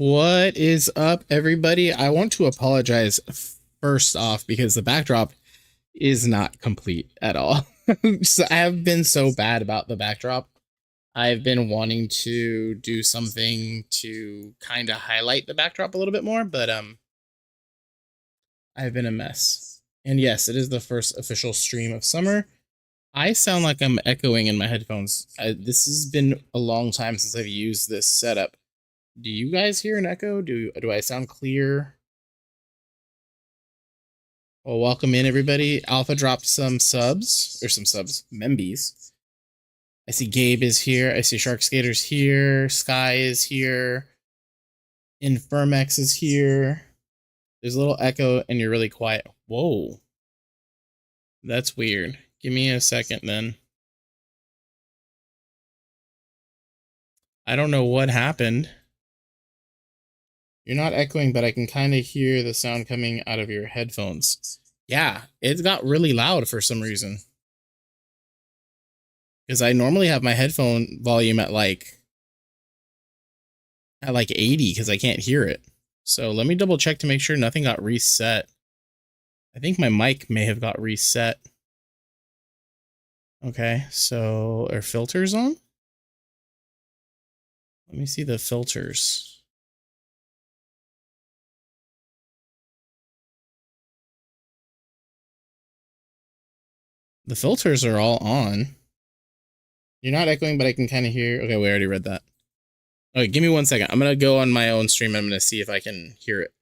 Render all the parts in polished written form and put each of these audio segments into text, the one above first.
What is up, everybody? I want to apologize first off because the backdrop is not complete at all. So I have been so bad about the backdrop. I've been wanting to do something to kind of highlight the backdrop a little bit more, but I've been a mess. And yes, it is the first official stream of summer. I sound like I'm echoing in my headphones. This has been a long time since I've used this setup. Do you guys hear an echo? Do I sound clear? Well, welcome in, everybody. Alpha dropped some subs, membies. I see Gabe is here. I see Shark Skater's here. Sky is here. Infirmex is here. There's a little echo and you're really quiet. Whoa. That's weird. Give me a second then. I don't know what happened. You're not echoing, but I can kind of hear the sound coming out of your headphones. Yeah, it got really loud for some reason. Because I normally have my headphone volume at like 80 because I can't hear it. So let me double check to make sure nothing got reset. I think my mic may have got reset. Okay, so are filters on? Let me see the filters. The filters are all on. You're not echoing, but I can kind of hear. Okay, we already read that. Okay, give me 1 second. I'm going to go on my own stream. I'm going to see if I can hear it.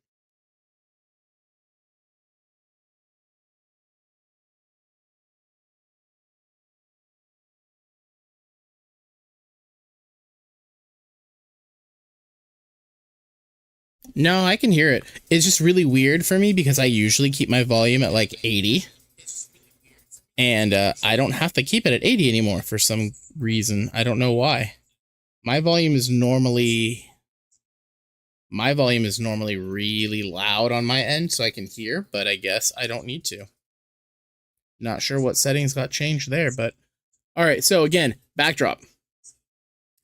No, I can hear it. It's just really weird for me because I usually keep my volume at like 80. And I don't have to keep it at 80 anymore for some reason. I don't know why. My volume is normally really loud on my end so I can hear, but I guess I don't need to. Not sure what settings got changed there, but all right. So again, backdrop.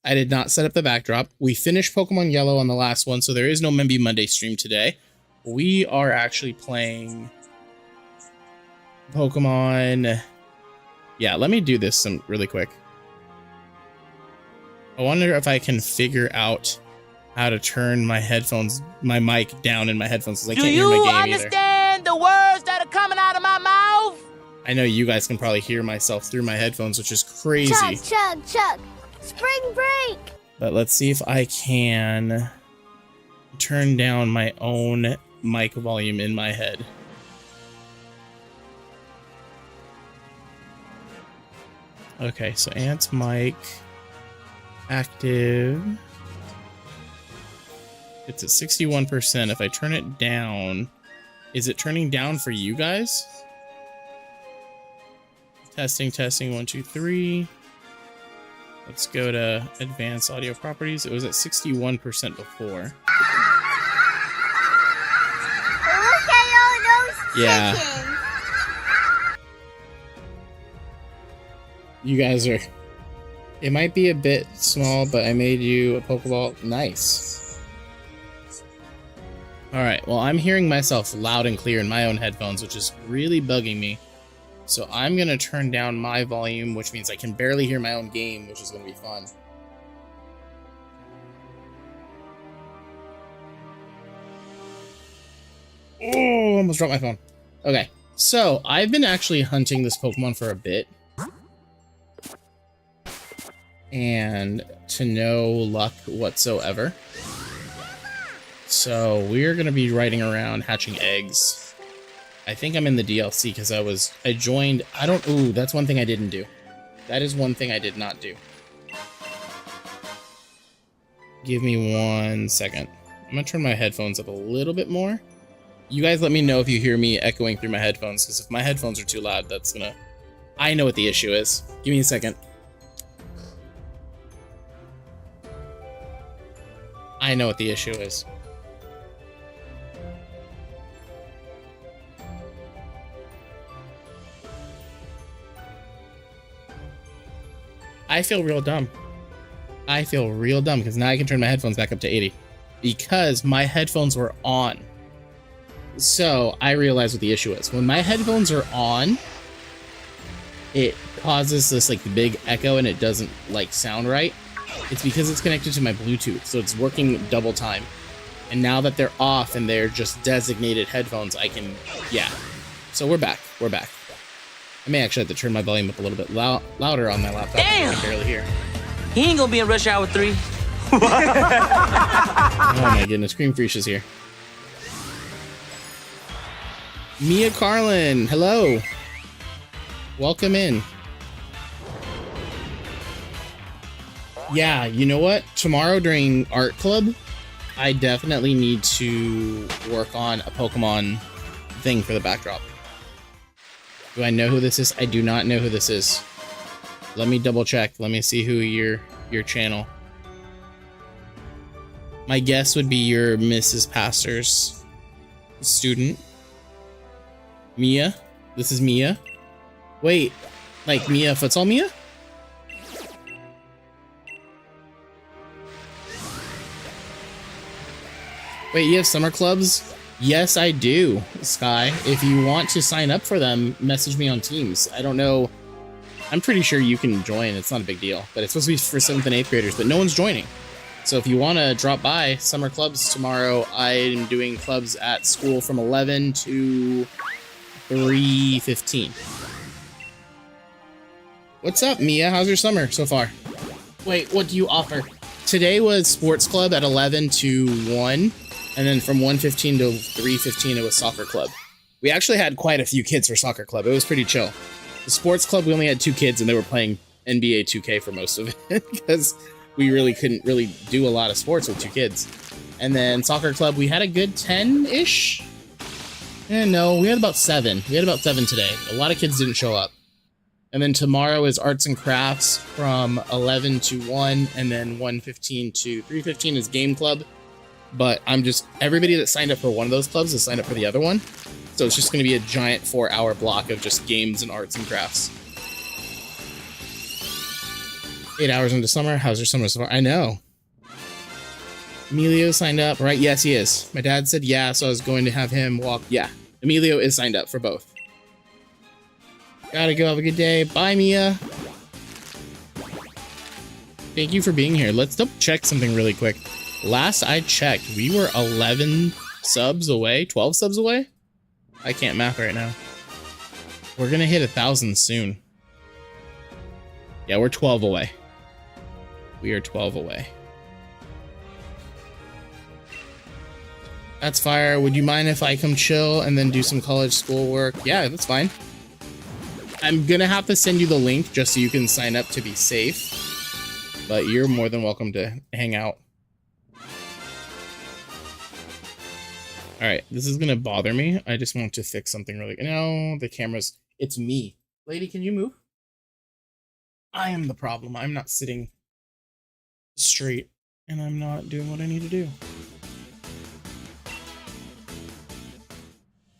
I did not set up the backdrop. We finished Pokemon Yellow on the last one, so there is no Membie Monday stream today. We are actually playing Pokemon. Yeah, let me do this really quick. I wonder if I can figure out how to turn my mic down in my headphones because I can't hear my game either. Do you understand the words that are coming out of my mouth? I know you guys can probably hear myself through my headphones, which is crazy. Chug, chug, chug. Spring break. But let's see if I can turn down my own mic volume in my head. Okay, so Ant's mic active. It's at 61%. If I turn it down, is it turning down for you guys? Testing, 1, 2, 3. Let's go to advanced audio properties. It was at 61% before. Look at all those chickens. You guys are... It might be a bit small, but I made you a Pokeball. Nice. Alright, well, I'm hearing myself loud and clear in my own headphones, which is really bugging me. So I'm going to turn down my volume, which means I can barely hear my own game, which is going to be fun. Oh, almost dropped my phone. Okay, so I've been actually hunting this Pokemon for a bit. And to no luck whatsoever. So we're going to be riding around hatching eggs. I think I'm in the DLC because I joined. Ooh, that's one thing I didn't do. That is one thing I did not do. Give me 1 second. I'm going to turn my headphones up a little bit more. You guys let me know if you hear me echoing through my headphones, because if my headphones are too loud, that's going to... I know what the issue is. Give me a second. I know what the issue is. I feel real dumb. I feel real dumb because now I can turn my headphones back up to 80. because my headphones were on. So I realized what the issue is. When my headphones are on, it causes this like big echo and it doesn't like sound right. It's because it's connected to my Bluetooth, so it's working double time. And now that they're off and they're just designated headphones, I can, yeah. So we're back. We're back. I may actually have to turn my volume up a little bit louder on my laptop. Damn! I can barely hear. He ain't gonna be in rush hour 3. Oh my goodness, Cream Fresh is here. Mia Carlin, hello. Welcome in. Yeah, you know what? Tomorrow during art club, I definitely need to work on a Pokemon thing for the backdrop. Do I know who this is? I do not know who this is. Let me double check. Let me see who your channel. My guess would be your Mrs. Pastor's student. Mia? This is Mia? Wait, like Mia Futsal Mia? Wait, you have summer clubs? Yes, I do, Sky. If you want to sign up for them, message me on Teams. I don't know. I'm pretty sure you can join. It's not a big deal. But it's supposed to be for 7th and 8th graders, but no one's joining. So if you want to drop by summer clubs tomorrow, I'm doing clubs at school from 11 to 3:15. What's up, Mia? How's your summer so far? Wait, what do you offer? Today was sports club at 11 to 1. And then from 1:15 to 3:15, it was soccer club. We actually had quite a few kids for soccer club. It was pretty chill. The sports club, we only had 2 kids, and they were playing NBA 2K for most of it because we really couldn't really do a lot of sports with 2 kids. And then soccer club, we had a good 10-ish. No, we had about 7. We had about 7 today. A lot of kids didn't show up. And then tomorrow is arts and crafts from 11 to 1, and then 1:15 to 3:15 is game club. But everybody that signed up for one of those clubs has signed up for the other one. So it's just going to be a giant 4-hour block of just games and arts and crafts. 8 hours into summer. How's your summer so far? I know. Emilio signed up, right? Yes, he is. My dad said yeah, so I was going to have him walk. Yeah, Emilio is signed up for both. Gotta go. Have a good day. Bye, Mia. Thank you for being here. Let's double check something really quick. Last I checked, we were 11 subs away, 12 subs away? I can't math right now. We're gonna hit 1,000 soon. Yeah, we're 12 away. We are 12 away. That's fire. Would you mind if I come chill and then do some college schoolwork? Yeah, that's fine. I'm gonna have to send you the link just so you can sign up to be safe. But you're more than welcome to hang out. Alright, this is gonna bother me. I just want to fix something really... No, the camera's... It's me. Lady, can you move? I am the problem. I'm not sitting straight, and I'm not doing what I need to do.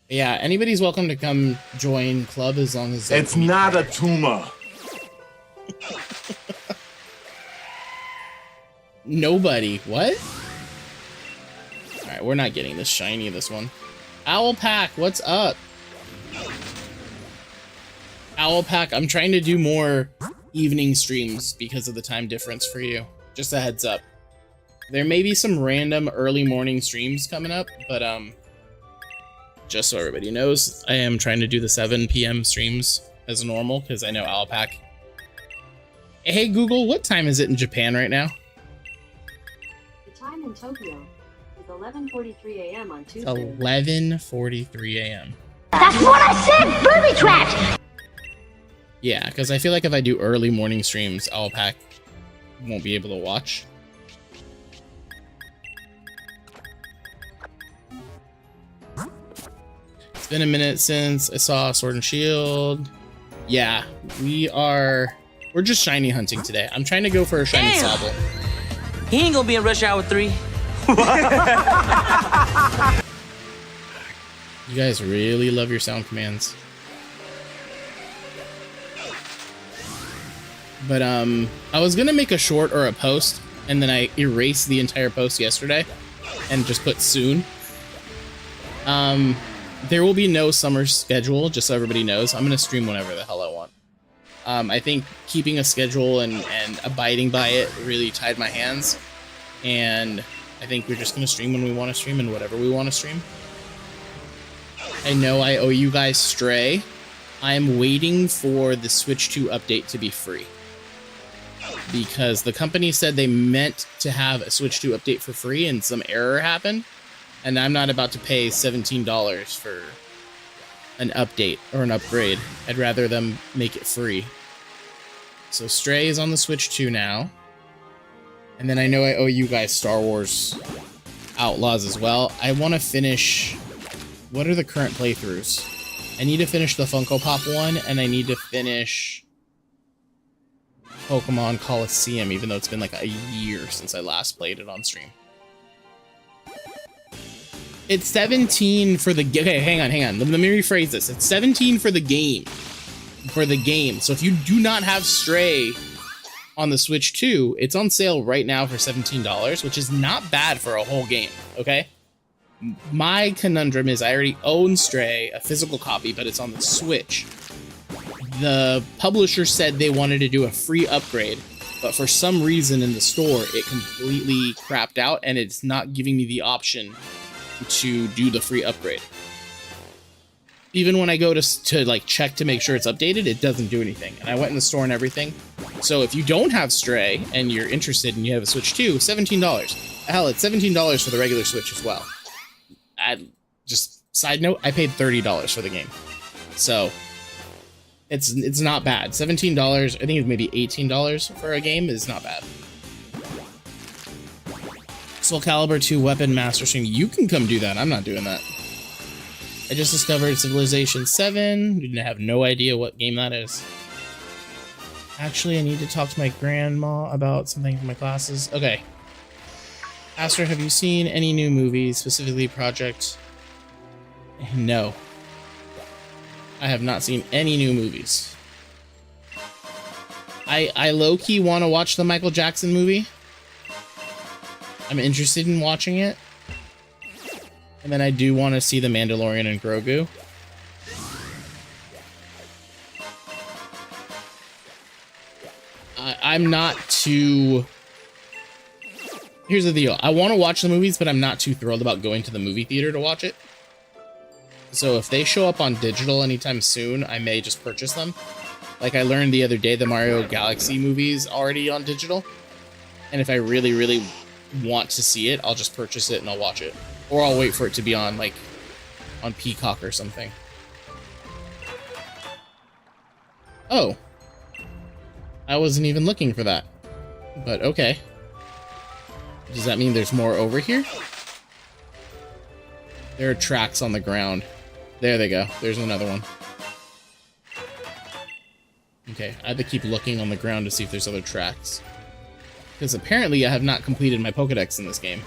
Yeah, anybody's welcome to come join club as long as... It's not a tumah. Nobody. What? Alright, we're not getting this shiny, this one. Owl Pack, what's up? Owl Pack, I'm trying to do more evening streams because of the time difference for you. Just a heads up. There may be some random early morning streams coming up, but just so everybody knows, I am trying to do the 7 p.m. streams as normal because I know Owl Pack. Hey Google, what time is it in Japan right now? The time in Tokyo is 11:43 a.m. on Tuesday. 11:43 a.m. That's what I said! Booby trapped! Yeah, because I feel like if I do early morning streams, Owl Pack won't be able to watch. It's been a minute since I saw Sword and Shield. Yeah, we're just shiny hunting today. I'm trying to go for a shiny Sobble. He ain't gonna be in rush hour 3. You guys really love your sound commands. But I was gonna make a short or a post, and then I erased the entire post yesterday and just put soon. There will be no summer schedule, just so everybody knows. I'm gonna stream whenever the hell I want. I think keeping a schedule and abiding by it really tied my hands, and I think we're just gonna stream when we want to stream and whatever we want to stream. I know I owe you guys Stray. I'm waiting for the Switch 2 update to be free, because the company said they meant to have a Switch 2 update for free and some error happened, and I'm not about to pay $17 for an update or an upgrade. I'd rather them make it free. So Stray is on the Switch 2 now, and then I know I owe you guys Star Wars Outlaws as well. I want to finish... What are the current playthroughs? I need to finish the Funko Pop one, and I need to finish Pokemon Coliseum, even though it's been like a year since I last played it on stream. It's 17 for the... Okay, hang on. Let me rephrase this. It's 17 for the game. So if you do not have Stray on the Switch 2, it's on sale right now for $17, which is not bad for a whole game, okay? My conundrum is I already own Stray, a physical copy, but it's on the Switch. The publisher said they wanted to do a free upgrade, but for some reason in the store, it completely crapped out, and it's not giving me the option to do the free upgrade. Even when I go to like check to make sure it's updated, it doesn't do anything. And I went in the store and everything. So if you don't have Stray and you're interested and you have a Switch 2, $17. Hell, it's $17 for the regular Switch as well. Just side note, I paid $30 for the game. So it's not bad. $17, I think it's maybe $18 for a game is not bad. Soul Calibur 2 Weapon Master Stream. You can come do that. I'm not doing that. I just discovered Civilization 7. I have no idea what game that is. Actually, I need to talk to my grandma about something from my classes. Okay. Aster, have you seen any new movies, specifically Project? No. I have not seen any new movies. I low-key want to watch the Michael Jackson movie. I'm interested in watching it. And then I do want to see The Mandalorian and Grogu. I'm not too... Here's the deal. I want to watch the movies, but I'm not too thrilled about going to the movie theater to watch it. So if they show up on digital anytime soon, I may just purchase them. Like I learned the other day, the Mario Galaxy movie is already on digital. And if I really, really want to see it, I'll just purchase it and I'll watch it. Or I'll wait for it to be on, like, on Peacock or something. Oh. I wasn't even looking for that. But okay. Does that mean there's more over here? There are tracks on the ground. There they go. There's another one. Okay, I have to keep looking on the ground to see if there's other tracks. Because apparently I have not completed my Pokedex in this game.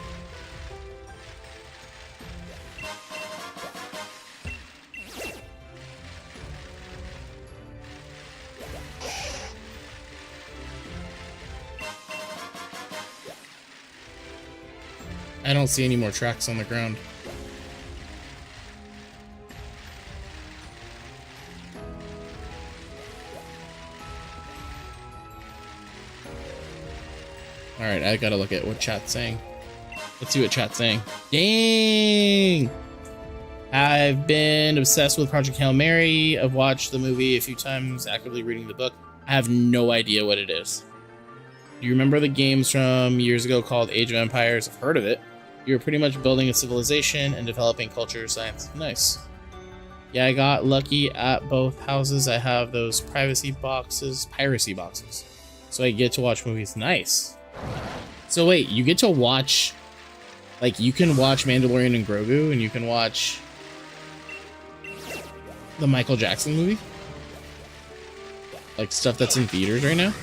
I don't see any more tracks on the ground. Alright, I gotta look at what chat's saying. Let's see what chat's saying. Dang! I've been obsessed with Project Hail Mary. I've watched the movie a few times, actively reading the book. I have no idea what it is. Do you remember the games from years ago called Age of Empires? I've heard of it. You're pretty much building a civilization and developing culture, science. Nice. Yeah, I got lucky at both houses. I have those piracy boxes. So I get to watch movies. Nice. So wait, you get to watch... Like, you can watch Mandalorian and Grogu, and you can watch... the Michael Jackson movie? Like, stuff that's in theaters right now?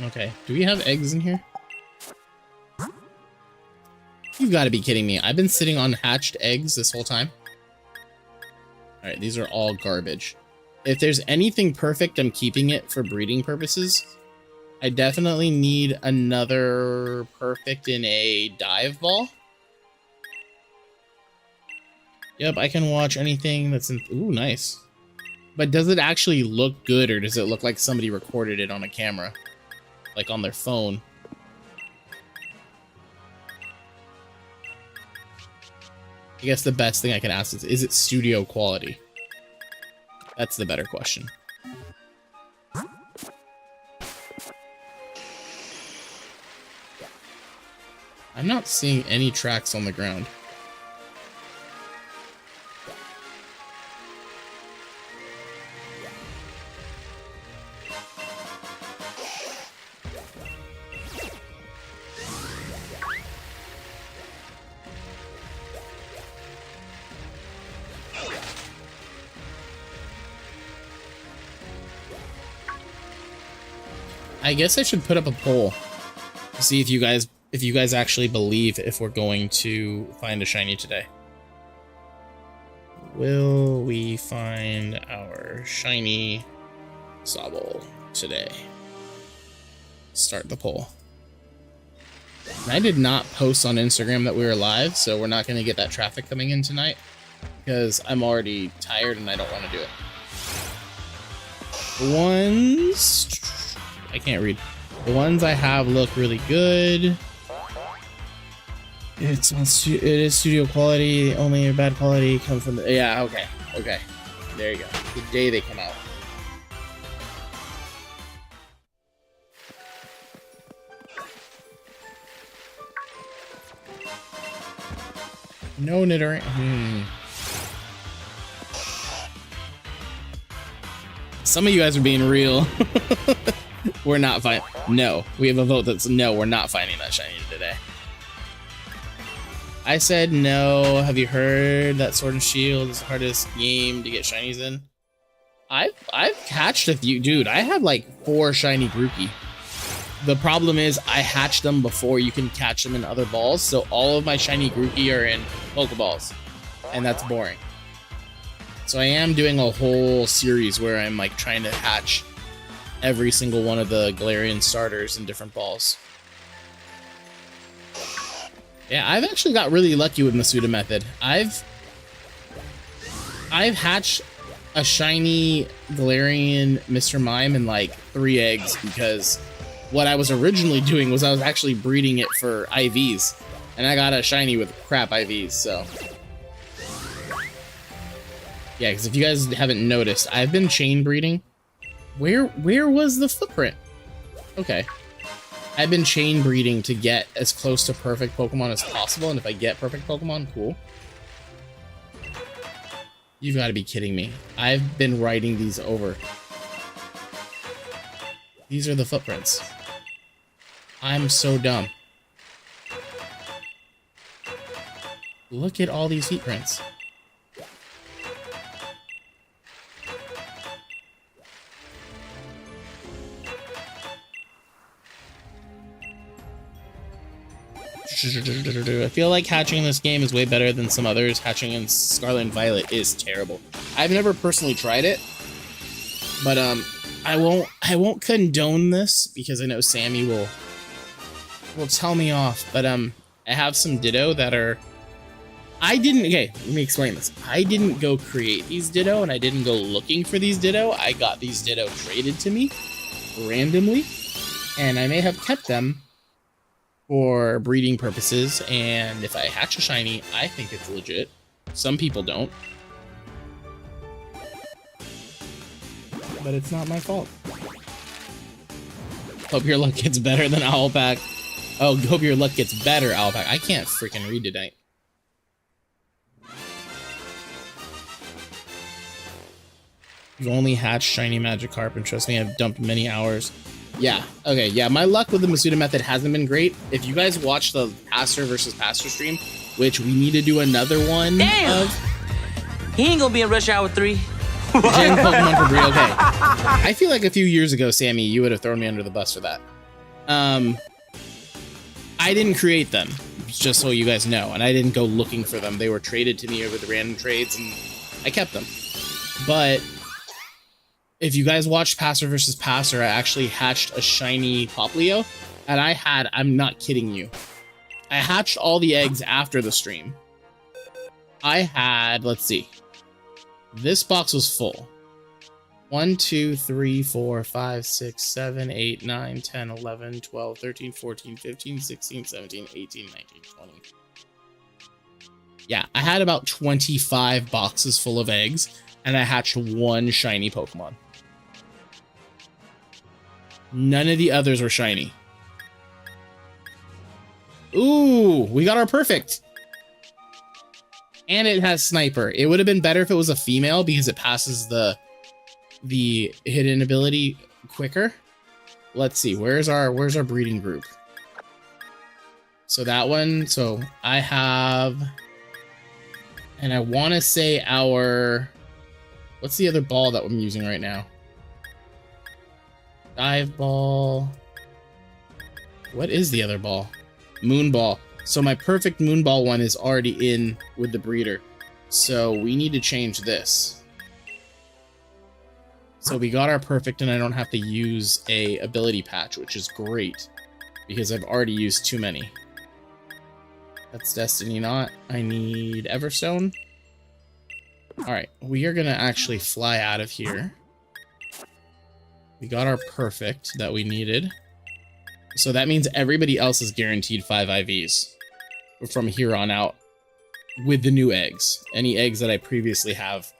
Okay, do we have eggs in here? You got to be kidding me. I've been sitting on hatched eggs this whole time. All right, these are all garbage. If there's anything perfect, I'm keeping it for breeding purposes. I definitely need another perfect in a dive ball. Yep, I can watch anything that's in... Ooh, nice. But does it actually look good, or does it look like somebody recorded it on a camera? Like on their phone? I guess the best thing I can ask is it studio quality? That's the better question. I'm not seeing any tracks on the ground. I guess I should put up a poll to see if you guys actually believe if we're going to find a shiny today. Will we find our shiny Sobble today? Start the poll. And I did not post on Instagram that we were live, so we're not going to get that traffic coming in tonight because I'm already tired and I don't want to do it. The ones... I can't read. The ones I have look really good. It is studio quality. Only bad quality come from the... Yeah, okay. Okay. There you go. The day they come out. No knittering. Some of you guys are being real. We're not fine. No, we have a vote that's no, we're not finding that shiny today. I said no. Have you heard that Sword and Shield is the hardest game to get shinies in? I've hatched a few, dude. I have like 4 shiny groupie. The problem is I hatched them before you can catch them in other balls, so all of my shiny groupie are in Pokeballs, and that's boring. So I am doing a whole series where I'm like trying to hatch every single one of the Galarian starters in different balls. Yeah, I've actually got really lucky with Masuda method. I've hatched a shiny Galarian Mr. Mime in like 3 eggs because what I was originally doing was I was actually breeding it for IVs, and I got a shiny with crap IVs, so. Yeah, because if you guys haven't noticed, I've been chain breeding. Where was the footprint? Okay. I've been chain breeding to get as close to perfect Pokemon as possible, and if I get perfect Pokemon, cool. You've got to be kidding me. I've been writing these over. These are the footprints. I'm so dumb. Look at all these heat prints. I feel like hatching in this game is way better than some others. Hatching in Scarlet and Violet is terrible. I've never personally tried it, but I won't condone this because I know Sammy will tell me off. But I have some Ditto that are... Okay, let me explain this. I didn't go create these Ditto, and I didn't go looking for these Ditto. I got these Ditto traded to me randomly, and I may have kept them for breeding purposes, and if I hatch a shiny, I think it's legit. Some people don't. But it's not my fault. Hope your luck gets better than Owlpack. Oh, hope your luck gets better, Owlpack. I can't freaking read tonight. You've only hatched shiny Magikarp, and trust me, I've dumped many hours. Yeah, okay, yeah, my luck with the Masuda method hasn't been great. If you guys watch the Pastor versus Pastor stream, which we need to do another one of... He ain't gonna be in Rush Hour 3. Gen Pokemon for breed, okay. I feel like a few years ago, Sammy, you would have thrown me under the bus for that. I didn't create them. just so you guys know. And I didn't go looking for them. They were traded to me over the random trades, and I kept them. But if you guys watched Passer versus Passer, I actually hatched a shiny Poplio, and I'm not kidding you, I hatched all the eggs after the stream. I had, let's see, this box was full. 1, 2, 3, 4, 5, 6, 7, 8, 9, 10, 11, 12, 13, 14, 15, 16, 17, 18, 19, 20. Yeah, I had about 25 boxes full of eggs, and I hatched one shiny Pokemon. None of the others were shiny. Ooh, we got our perfect. And it has sniper. It would have been better if it was a female because it passes the hidden ability quicker. Let's see, where's our breeding group? So that one, so I have, and I want to say what's the other ball that I'm using right now? Dive ball. What is the other ball? Moon ball. So my perfect moon ball one is already in with the breeder. So we need to change this. So we got our perfect, and I don't have to use a ability patch, which is great because I've already used too many. That's Destiny not. I need Everstone. All right, we are gonna actually fly out of here. We got our perfect that we needed. So that means everybody else is guaranteed 5 IVs from here on out with the new eggs. Any eggs that I previously have,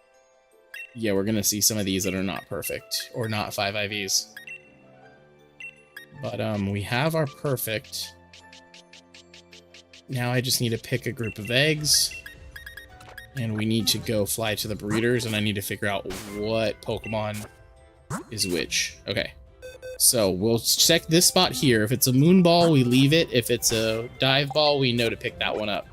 yeah, we're gonna see some of these that are not perfect or not 5 IVs. But we have our perfect. Now I just need to pick a group of eggs, and we need to go fly to the breeders, and I need to figure out what Pokemon is which. Okay, so we'll check this spot here. If it's a moon ball, we leave it. If it's a dive ball, we know to pick that one up.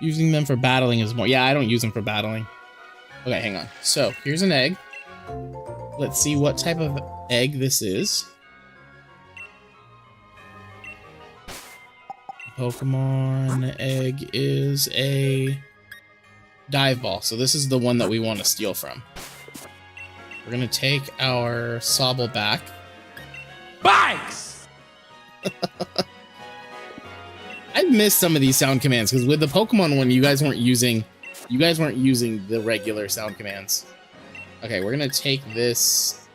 Using them for battling is more. Yeah, I don't use them for battling. Okay, hang on. So here's an egg. Let's see what type of egg this is. Pokemon egg is a dive ball. So this is the one that we want to steal from. We're going to take our Sobble back. Bikes! I missed some of these sound commands because with the Pokemon one, you guys weren't using the regular sound commands. Okay, we're gonna take this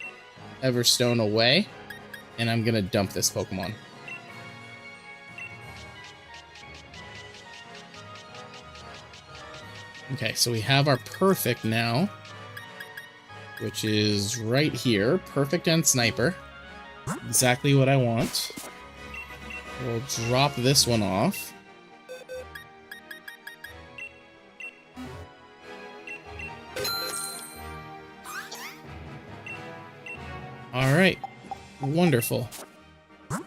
Everstone away, and I'm gonna dump this Pokemon. Okay, so we have our perfect now, which is right here. Perfect and sniper. Exactly what I want. We'll drop this one off. All right, wonderful.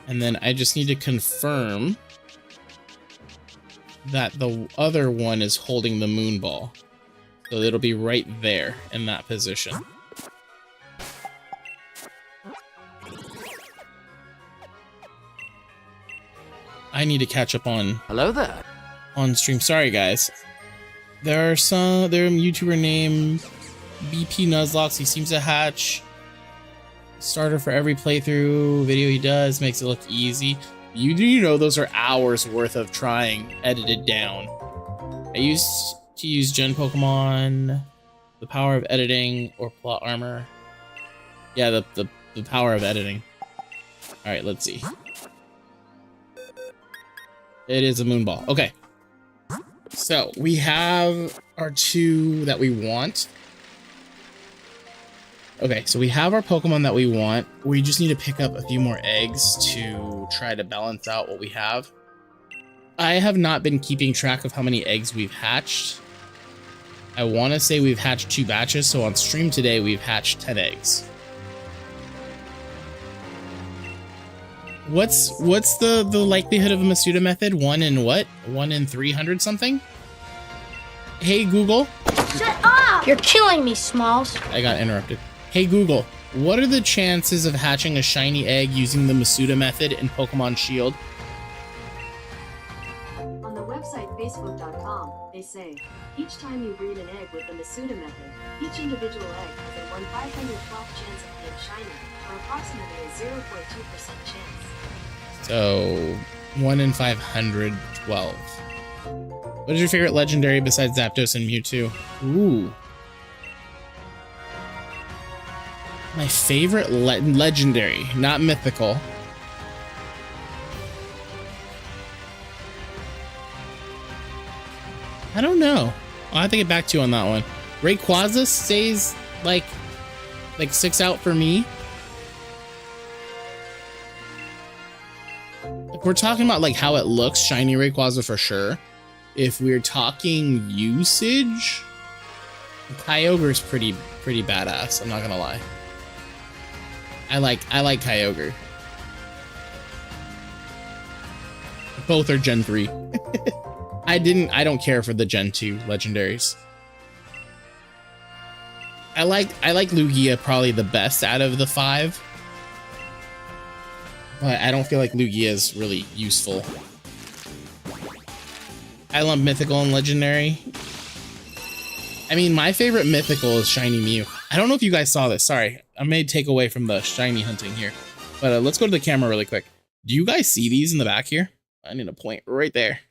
And then I just need to confirm that the other one is holding the moon ball. So it'll be right there in that position. I need to catch up on stream. Sorry guys. There's a YouTuber named BP Nuzlocke. He seems to hatch starter for every playthrough video he does, makes it look easy. You know those are hours worth of trying edited down. I used to use Gen Pokemon, the power of editing, or plot armor. Yeah, the power of editing. Alright, let's see. It is a moon ball. Okay. So we have our 2 that we want. Okay, so we have our Pokemon that we want. We just need to pick up a few more eggs to try to balance out what we have. I have not been keeping track of how many eggs we've hatched. I want to say we've hatched 2 batches, so on stream today we've hatched 10 eggs. What's the likelihood of a Masuda method? 1 in what? 1 in 300 something? Hey Google. Shut up! You're killing me, Smalls. I got interrupted. Hey Google, what are the chances of hatching a shiny egg using the Masuda method in Pokémon Shield? On the website facebook.com, they say, each time you breed an egg with the Masuda method, each individual egg has a 1/512th chance of being shiny, or approximately a 0.2% chance. So, 1 in 512. What is your favorite legendary besides Zapdos and Mewtwo? Ooh. My favorite legendary, not mythical. I don't know. I'll have to get back to you on that one. Rayquaza stays like 6 out for me. If we're talking about like how it looks, shiny Rayquaza for sure. If we're talking usage, Kyogre's pretty badass. I'm not gonna lie. I like Kyogre. Both are Gen 3. I don't care for the Gen 2 legendaries. I like Lugia probably the best out of the 5. But I don't feel like Lugia is really useful. I love mythical and legendary. I mean, my favorite mythical is Shiny Mew. I don't know if you guys saw this. Sorry, I may take away from the shiny hunting here. But let's go to the camera really quick. Do you guys see these in the back here? I need a point right there.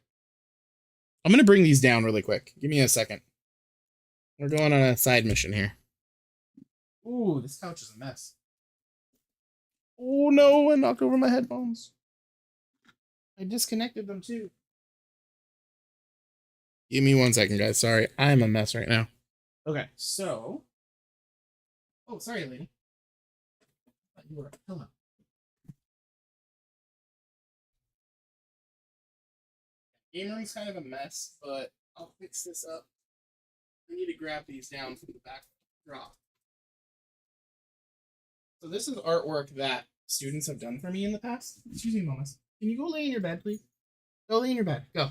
I'm going to bring these down really quick. Give me a second. We're going on a side mission here. Ooh, this couch is a mess. Oh no, I knocked over my headphones. I disconnected them too. Give me 1 second, guys. Sorry, I'm a mess right now. Okay, so... Oh, sorry, lady. I thought you were a pillow. Game room's kind of a mess, but I'll fix this up. I need to grab these down from the back drop. So this is artwork that students have done for me in the past. Excuse me, mamas. Can you go lay in your bed, please? Go lay in your bed. Go.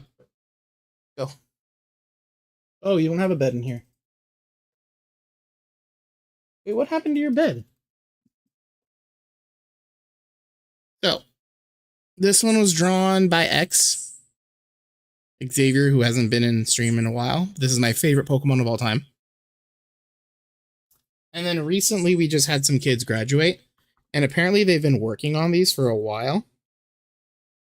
Go. Oh, you don't have a bed in here. Wait, what happened to your bed? So, this one was drawn by Xavier, who hasn't been in stream in a while. This is my favorite Pokemon of all time. And then recently we just had some kids graduate, and apparently they've been working on these for a while.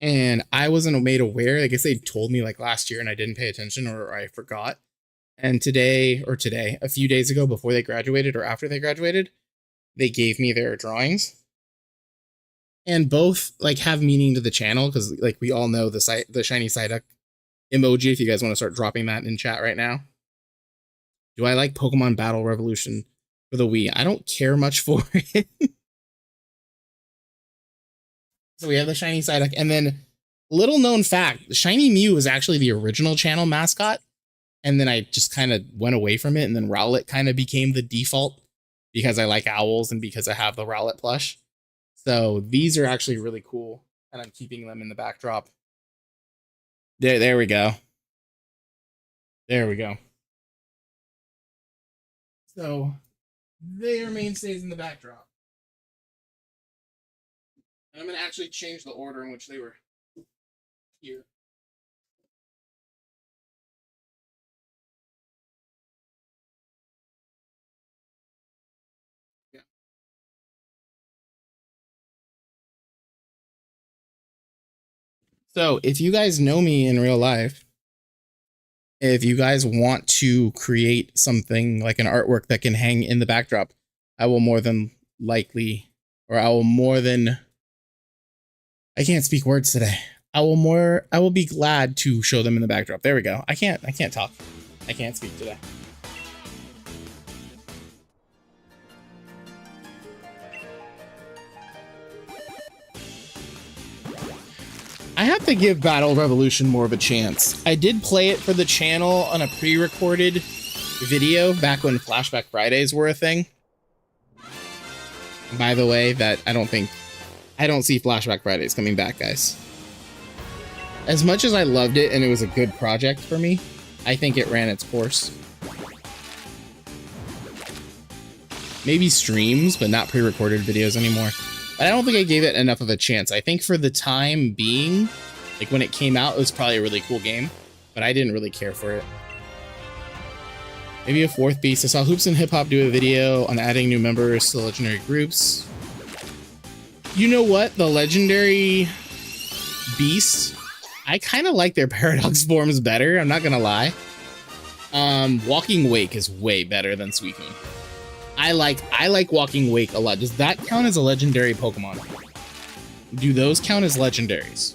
And I wasn't made aware. I guess they told me like last year and I didn't pay attention, or I forgot. And today, a few days ago before they graduated or after they graduated, they gave me their drawings. And both like have meaning to the channel, because like we all know the shiny Psyduck emoji, if you guys want to start dropping that in chat right now. Do I like Pokemon Battle Revolution for the Wii? I don't care much for it. So we have the shiny Psyduck, and then little known fact, the shiny Mew is actually the original channel mascot. And then I just kind of went away from it, and then Rowlet kind of became the default because I like owls and because I have the Rowlet plush. So these are actually really cool, and I'm keeping them in the backdrop. There we go. There we go. So they are mainstays in the backdrop. And I'm going to actually change the order in which they were here. So if you guys know me in real life, if you guys want to create something like an artwork that can hang in the backdrop, I will more than likely, or I can't speak words today. I will be glad to show them in the backdrop. There we go. I can't talk. I can't speak today. I have to give Battle Revolution more of a chance. I did play it for the channel on a pre-recorded video back when Flashback Fridays were a thing. By the way, I don't see Flashback Fridays coming back, guys. As much as I loved it and it was a good project for me, I think it ran its course. Maybe streams, but not pre-recorded videos anymore. But I don't think I gave it enough of a chance. I think for the time being, like when it came out, it was probably a really cool game, but I didn't really care for it. Maybe a fourth beast. I saw Hoops and Hip Hop do a video on adding new members to legendary groups. You know what? The legendary beasts, I kind of like their paradox forms better. I'm not gonna lie. Walking Wake is way better than Suicune. I like Walking Wake a lot. Does that count as a legendary Pokemon? Do those count as legendaries?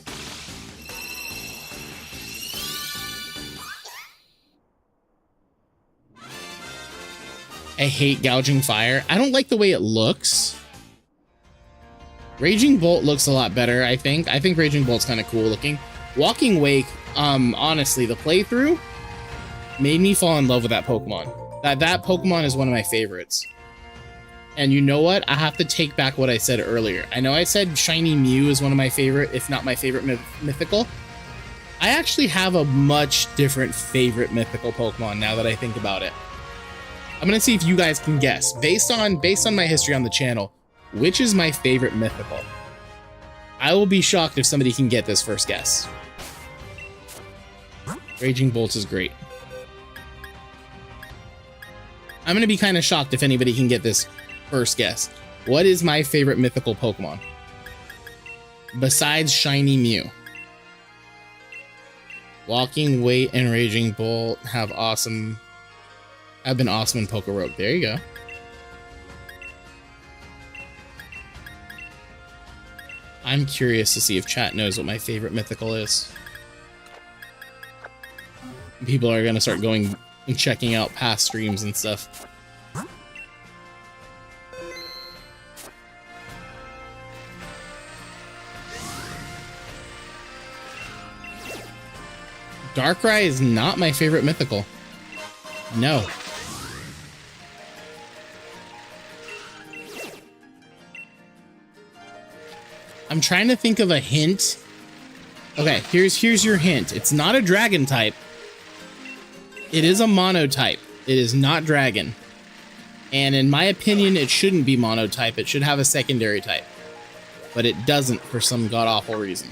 I hate Gouging Fire. I don't like the way it looks. Raging Bolt looks a lot better, I think. I think Raging Bolt's kind of cool looking. Walking Wake, honestly, the playthrough made me fall in love with that Pokemon. That Pokemon is one of my favorites. And you know what? I have to take back what I said earlier. I know I said Shiny Mew is one of my favorite, if not my favorite mythical. I actually have a much different favorite mythical Pokemon now that I think about it. I'm gonna see if you guys can guess, based on my history on the channel, which is my favorite mythical. I will be shocked if somebody can get this first guess. Raging Bolt is great. I'm gonna be kind of shocked if anybody can get this first guess. What is my favorite mythical Pokemon? Besides Shiny Mew. Walking Wake and Raging Bolt have been awesome in Pokorogue. There you go. I'm curious to see if chat knows what my favorite mythical is. People are gonna start going and checking out past streams and stuff. Darkrai is not my favorite mythical. No. I'm trying to think of a hint. Okay, here's your hint. It's not a dragon type. It is a monotype. It is not dragon. And in my opinion, it shouldn't be monotype. It should have a secondary type. But it doesn't for some god-awful reason.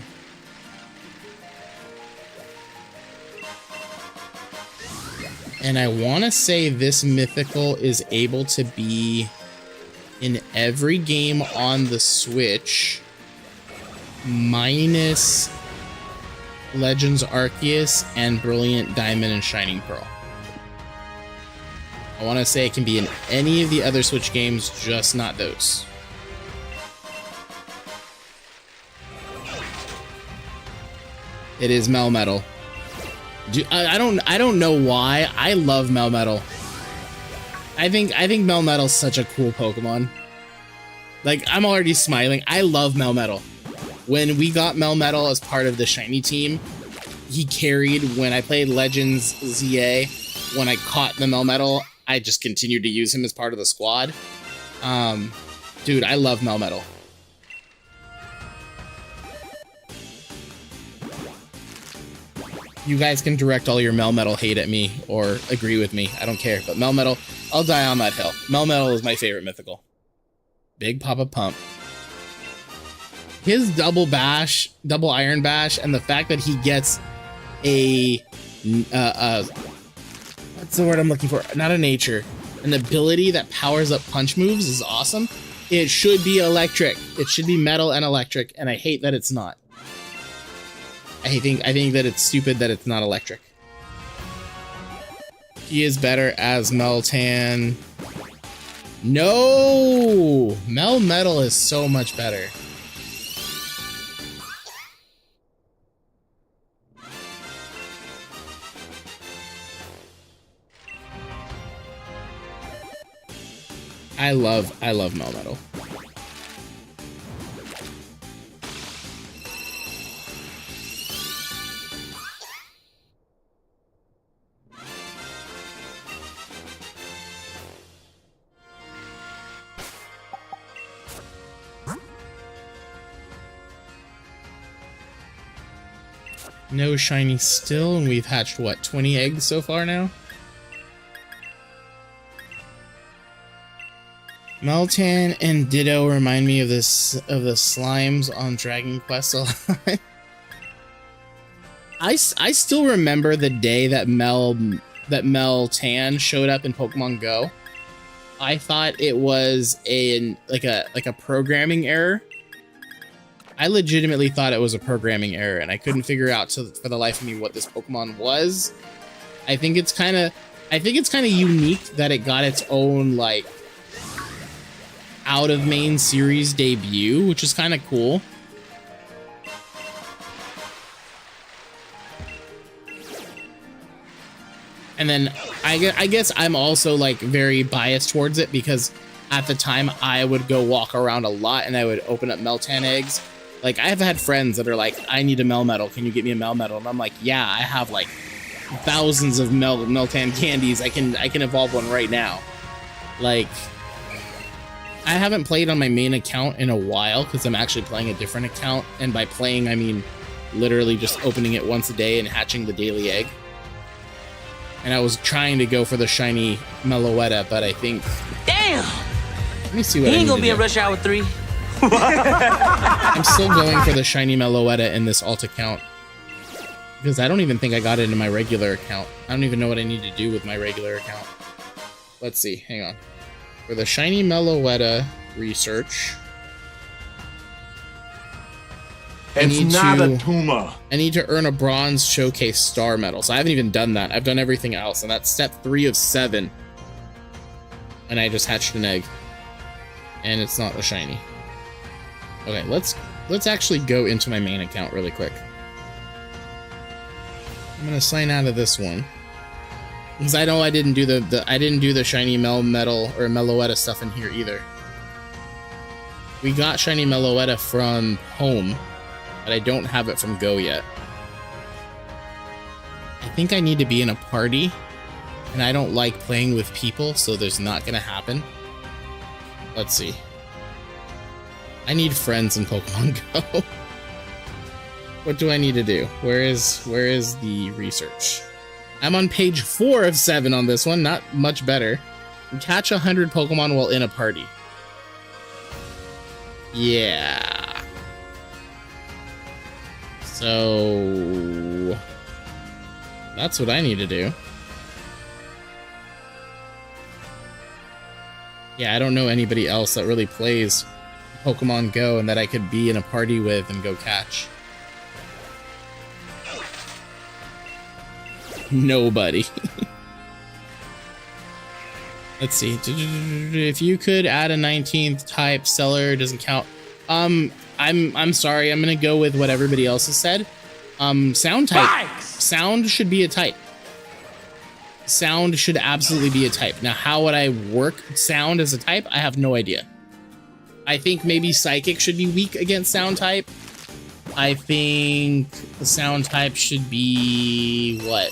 And I want to say this mythical is able to be in every game on the Switch, minus Legends Arceus and Brilliant Diamond and Shining Pearl. I want to say it can be in any of the other Switch games, just not those. It is Melmetal. I don't know why. I love Melmetal. I think Melmetal's such a cool Pokemon. Like, I'm already smiling. I love Melmetal. When we got Melmetal as part of the Shiny team, he carried when I played Legends ZA. When I caught the Melmetal, I just continued to use him as part of the squad. Dude, I love Melmetal. You guys can direct all your Melmetal hate at me or agree with me. I don't care. But Melmetal, I'll die on that hill. Melmetal is my favorite mythical. Big Papa Pump. His double iron bash, and the fact that he gets a what's the word I'm looking for? Not a nature. An ability that powers up punch moves is awesome. It should be electric. It should be metal and electric, and I hate that it's not. I think that it's stupid that it's not electric. He is better as Meltan. No! Melmetal is so much better. I love Melmetal. No shiny still, and we've hatched, what, 20 eggs so far now? Meltan and Ditto remind me of the slimes on Dragon Quest a lot. I still remember the day that Meltan showed up in Pokemon Go. I thought it was like a programming error. I legitimately thought it was a programming error, and I couldn't figure out for the life of me what this Pokemon was. I think it's kind of unique that it got its own like out of main series debut, which is kind of cool. And then I guess I'm also like very biased towards it because at the time I would go walk around a lot and I would open up Meltan eggs. Like, I have had friends that are like, I need a Melmetal. Can you get me a Melmetal? And I'm like, yeah, I have like thousands of Meltan candies. I can evolve one right now. Like, I haven't played on my main account in a while because I'm actually playing a different account. And by playing, I mean literally just opening it once a day and hatching the daily egg. And I was trying to go for the shiny Meloetta, but I think... Damn! Let me see what He I ain't need gonna to be do. in Rush Hour 3. I'm still going for the shiny Meloetta in this alt account. Because I don't even think I got it in my regular account. I don't even know what I need to do with my regular account. Let's see, hang on. For the shiny Meloetta research... It's not a tumah. I need to earn a bronze showcase star medal. So I haven't even done that. I've done everything else, and that's step 3 of 7. And I just hatched an egg. And it's not a shiny. Okay, let's actually go into my main account really quick. I'm gonna sign out of this one. Because I know I didn't do the shiny Melmetal or Meloetta stuff in here either. We got shiny Meloetta from home, but I don't have it from Go yet. I think I need to be in a party, and I don't like playing with people, so there's not gonna happen. Let's see. I need friends in Pokemon Go. What do I need to do? Where is the research? I'm on page 4 of 7 on this one, not much better. Catch 100 Pokemon while in a party. Yeah. So that's what I need to do. Yeah, I don't know anybody else that really plays Pokemon Go and that I could be in a party with and go catch. Nobody. Let's see. If you could add a 19th type, Stellar doesn't count. I'm sorry. I'm gonna go with what everybody else has said. Sound type. Sound should be a type. Sound should absolutely be a type. Now, how would I work sound as a type? I have no idea. I think maybe Psychic should be weak against sound type. I think the sound type should be what?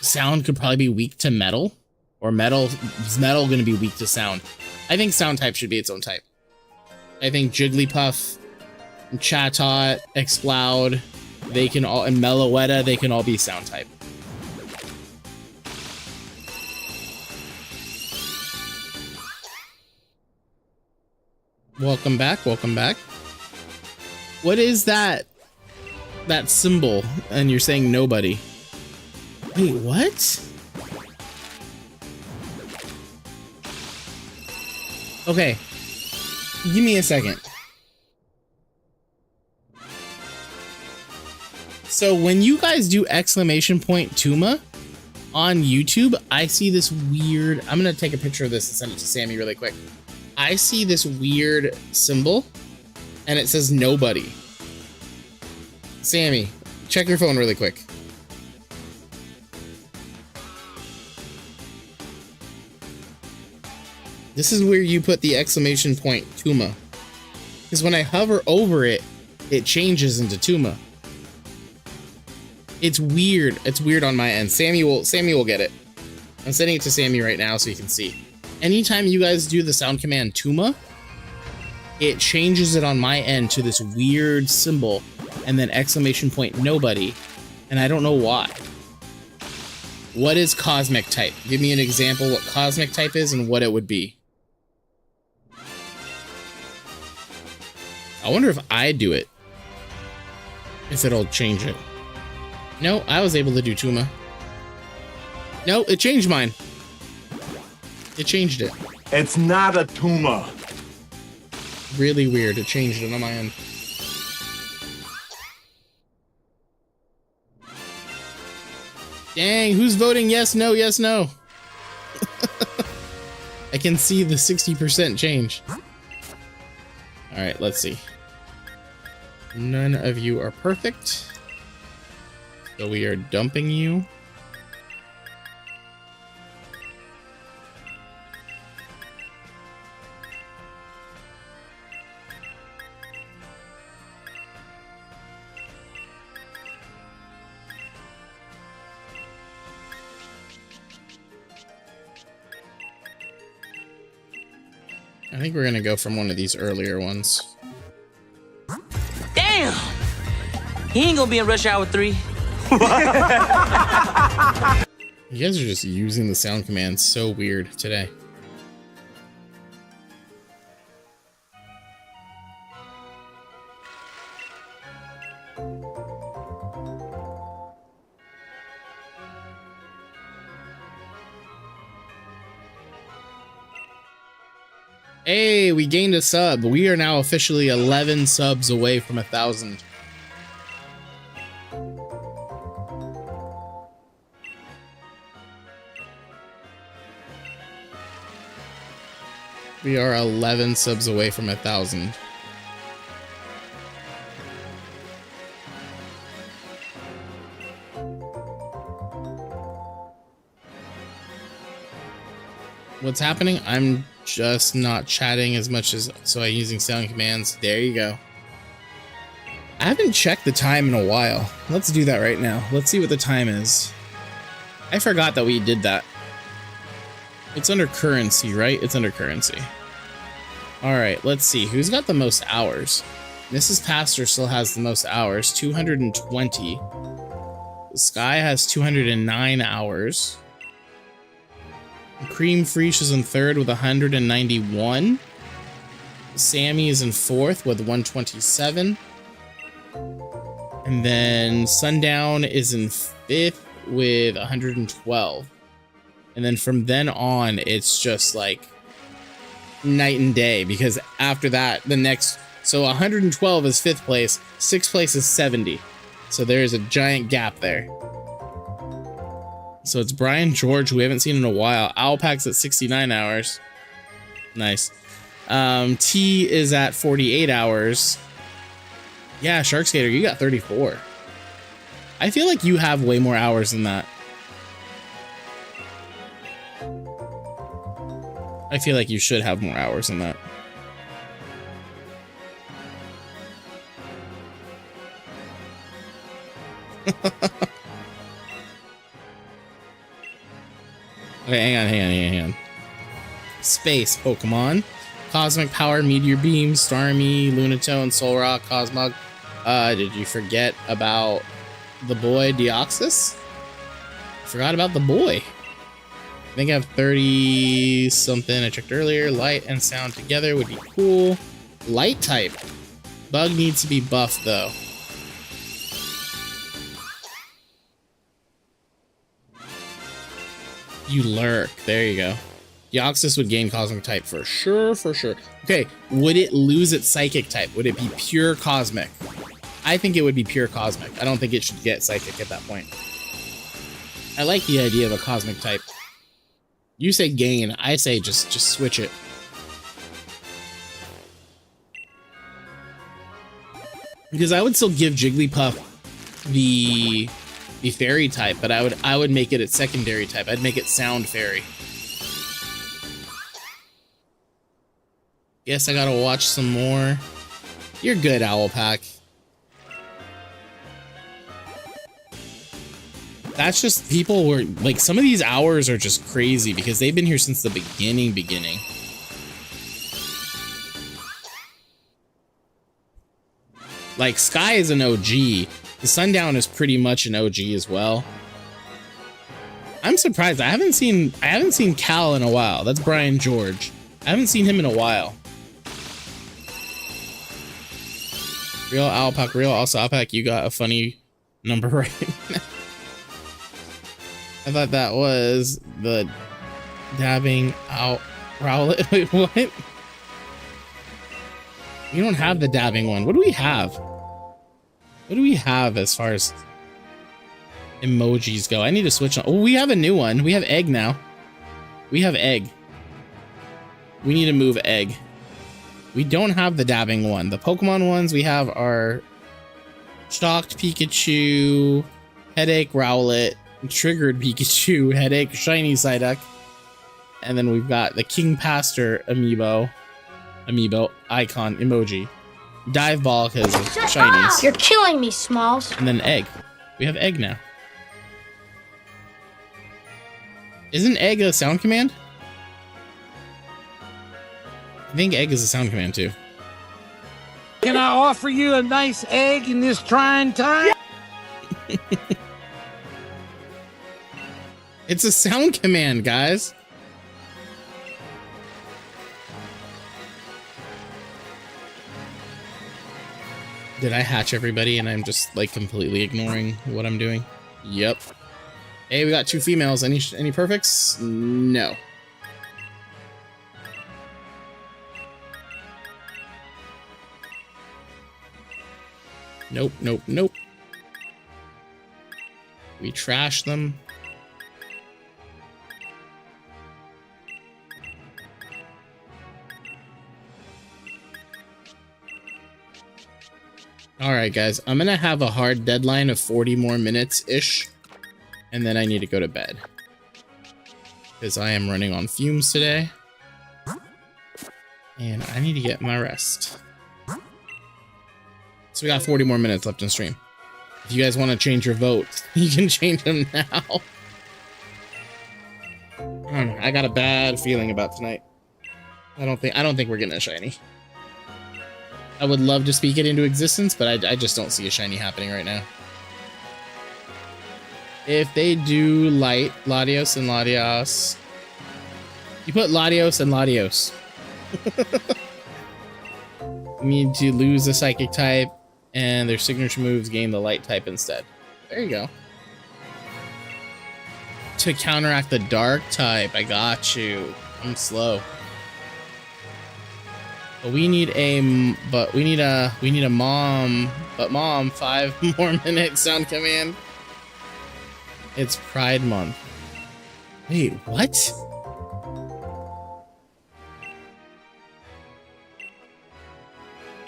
Sound could probably be weak to metal, or is metal going to be weak to sound? I think sound type should be its own type. I think Jigglypuff, Chatot, Exploud, they can all, and Meloetta, they can all be sound type. Welcome back, welcome back. What is that symbol? And you're saying nobody. Wait, what? Okay. Give me a second. So when you guys do exclamation point tumah on YouTube, I see this weird... I'm going to take a picture of this and send it to Sammy really quick. I see this weird symbol, and it says nobody. Sammy, check your phone really quick. This is where you put the exclamation point tumah. Because when I hover over it, it changes into tumah. It's weird. It's weird on my end. Sammy will get it. I'm sending it to Sammy right now so you can see. Anytime you guys do the sound command tumah, it changes it on my end to this weird symbol and then exclamation point nobody, and I don't know why. What is cosmic type? Give me an example what cosmic type is and what it would be. I wonder if I do it, if it'll change it. No, I was able to do tumah. No, it changed mine. It changed it. It's not a tumah. Really weird. It changed it on my end. Dang, who's voting yes, no, yes, no? I can see the 60% change. Alright, let's see. None of you are perfect. So we are dumping you. I think we're gonna go from one of these earlier ones. Damn! He ain't gonna be in rush hour 3. You guys are just using the sound commands so weird today. Hey, we gained a sub. We are now officially 11 subs away from 1,000. We are 11 subs away from 1,000. What's happening? I'm just not chatting as much as so I'm using sound commands. There you go. I haven't checked the time in a while. Let's do that right now. Let's see what the time is. I forgot that we did that. It's under currency, right? It's under currency. All right, let's see. Who's got the most hours? Mrs. Pastor still has the most hours, 220. Sky has 209 hours. Cream Freesh is in third with 191. Sammy is in fourth with 127. And then Sundown is in fifth with 112. And then from then on, it's just like night and day, because after that, the next, so 112 is fifth place, sixth place is 70. So there is a giant gap there. So it's Brian George, who we haven't seen in a while. Owlpack's at 69 hours. Nice. T is at 48 hours. Yeah, Shark Skater, you got 34. I feel like you have way more hours than that. I feel like you should have more hours than that. Okay, hang on. Space Pokemon. Cosmic Power, Meteor Beam, Starmie, Lunatone, Solrock, Cosmog. Did you forget about the boy Deoxys? Forgot about the boy. I think I have 30 something. I checked earlier. Light and sound together would be cool. Light type. Bug needs to be buffed though. You lurk. There you go. Deoxys would gain Cosmic type for sure, for sure. Okay, would it lose its Psychic type? Would it be pure Cosmic? I think it would be pure Cosmic. I don't think it should get Psychic at that point. I like the idea of a Cosmic type. You say gain, I say just switch it. Because I would still give Jigglypuff the fairy type, but I would make it its secondary type. I'd make it sound fairy. Guess I gotta watch some more. You're good, Owlpack. That's just people were like, some of these hours are just crazy because they've been here since the beginning. Like Sky is an OG. The Sundown is pretty much an OG as well. I'm surprised. I haven't seen Cal in a while. That's Brian George. I haven't seen him in a while. Real Alpac, real also Alpac, you got a funny number right now. I thought that was the dabbing out Rowlet. Wait, what? We don't have the dabbing one. What do we have? What do we have as far as emojis go? I need to switch on. Oh, we have a new one. We have egg now. We have egg. We need to move egg. We don't have the dabbing one. The Pokemon ones we have are shocked Pikachu, headache Rowlet, triggered Pikachu, headache shiny Psyduck, and then we've got the King Pastor amiibo icon emoji, dive ball because of shinies. You're killing me, Smalls. And then egg. We have egg now. Isn't egg a sound command? I think egg is a sound command too. Can I offer you a nice egg in this trying time? It's a sound command, guys. Did I hatch everybody and I'm just like completely ignoring what I'm doing? Yep. Hey, we got 2 females. Any perfects? No. Nope, nope, nope. We trash them. All right, guys, I'm gonna have a hard deadline of 40 more minutes-ish, and then I need to go to bed because I am running on fumes today, and I need to get my rest. So we got 40 more minutes left in stream. If you guys want to change your votes, you can change them now. I got a bad feeling about tonight. I don't think we're getting a shiny. I would love to speak it into existence, but I just don't see a shiny happening right now. If they do light, Latios and Latios. You put Latios and Latios. We need to lose the psychic type, and their signature moves gain the light type instead. There you go. To counteract the dark type, I got you. I'm slow. But we need a mom. But mom, 5 more minutes sound command. It's Pride Month. Wait, what?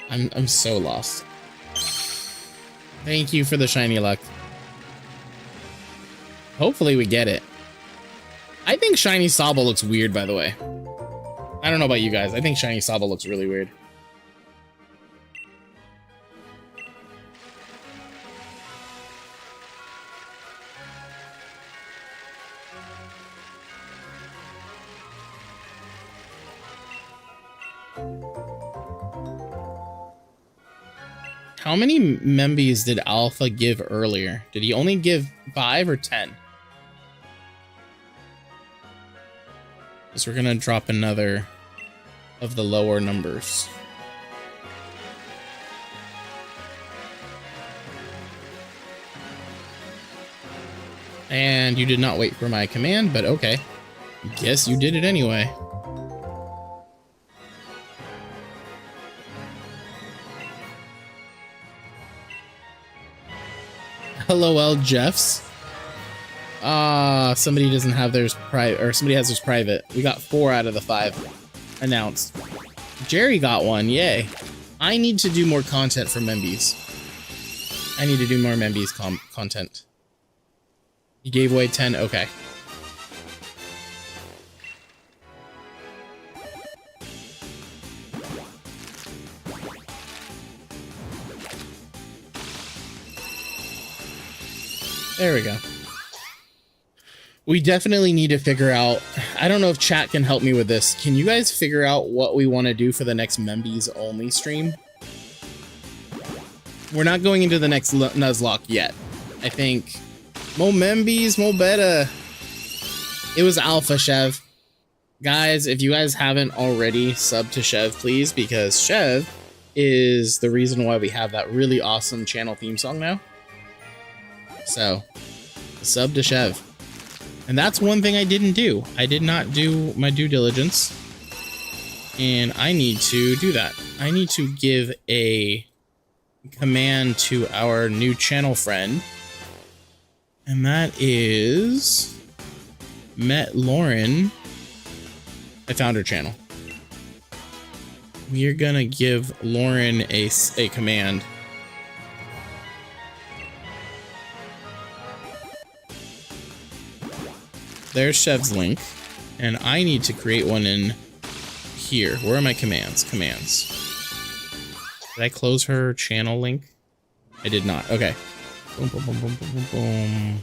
I'm so lost. Thank you for the shiny luck. Hopefully we get it. I think shiny Sobble looks weird, by the way. I don't know about you guys. I think shiny Sobble looks really weird. How many Membies did Alpha give earlier? Did he only give 5 or 10? So we're gonna drop another of the lower numbers. And you did not wait for my command, but okay. Guess you did it anyway. LOL Jeffs. Somebody doesn't have theirs private, or somebody has theirs private. We got 4 out of the 5 announced. Jerry got 1, yay. I need to do more content for Membies. I need to do more Membies content. You gave away 10, okay. There we go. We definitely need to figure out, I don't know if chat can help me with this. Can you guys figure out what we want to do for the next Membies only stream? we're not going into the next Nuzlocke yet. I think more membies, more better. It was Alpha Chev. Guys, if you guys haven't already, sub to Chev, please, because Chev is the reason why we have that really awesome channel theme song now. So, sub to Chev. And that's one thing I didn't do. I did not do my due diligence. And I need to do that. I need to give a command to our new channel friend. And that is Met Lauren. I found her channel. We are gonna give Lauren a command. There's Chev's link, and I need to create one in here. Where are my commands? Commands. Did I close her channel link? I did not. Okay. Boom, boom, boom, boom, boom, boom, boom.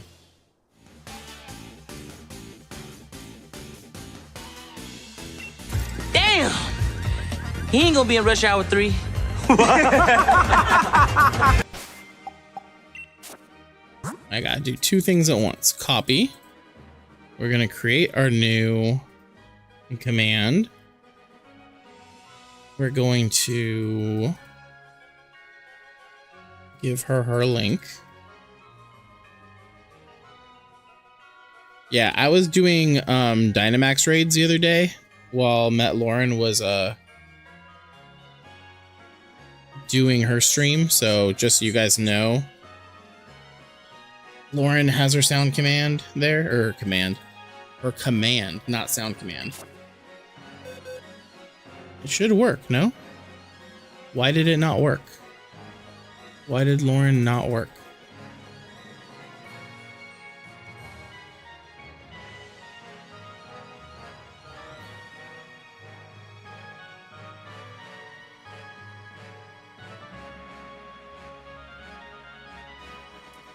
Damn! He ain't gonna be in rush hour 3. I gotta do two things at once. Copy. We're gonna create our new command. We're going to give her link. Yeah, I was doing Dynamax raids the other day while Met Lauren was doing her stream, so just so you guys know, Lauren has her sound command there, or command, not sound command. It should work, no? Why did it not work? Why did Lauren not work?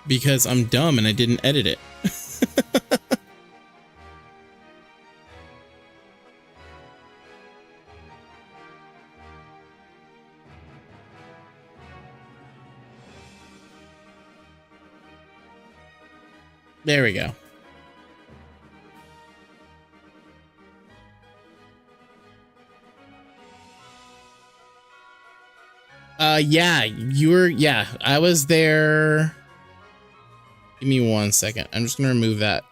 Because I'm dumb and I didn't edit it. There we go. Yeah, I was there. Give me 1 second. I'm just gonna remove that.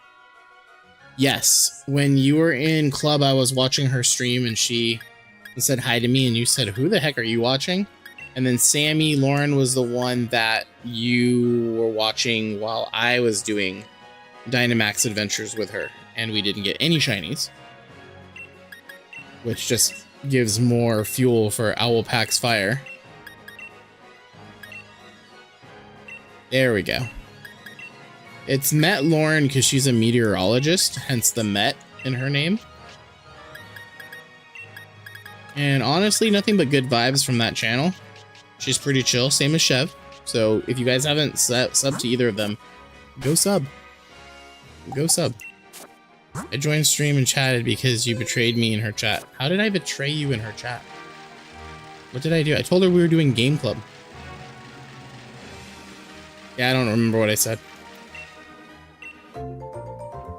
Yes, when you were in club, I was watching her stream and she said hi to me and you said, who the heck are you watching? And then Sammy Lauren was the one that you were watching while I was doing Dynamax adventures with her, and we didn't get any shinies, which just gives more fuel for Owlpack's fire. There we go. It's Met Lauren because she's a meteorologist, hence the Met in her name. And honestly, nothing but good vibes from that channel. She's pretty chill, same as Chev. So if you guys haven't subbed to either of them, go sub. Go sub. I joined stream and chatted because you betrayed me in her chat. How did I betray you in her chat? What did I do? I told her we were doing game club. Yeah, I don't remember what I said.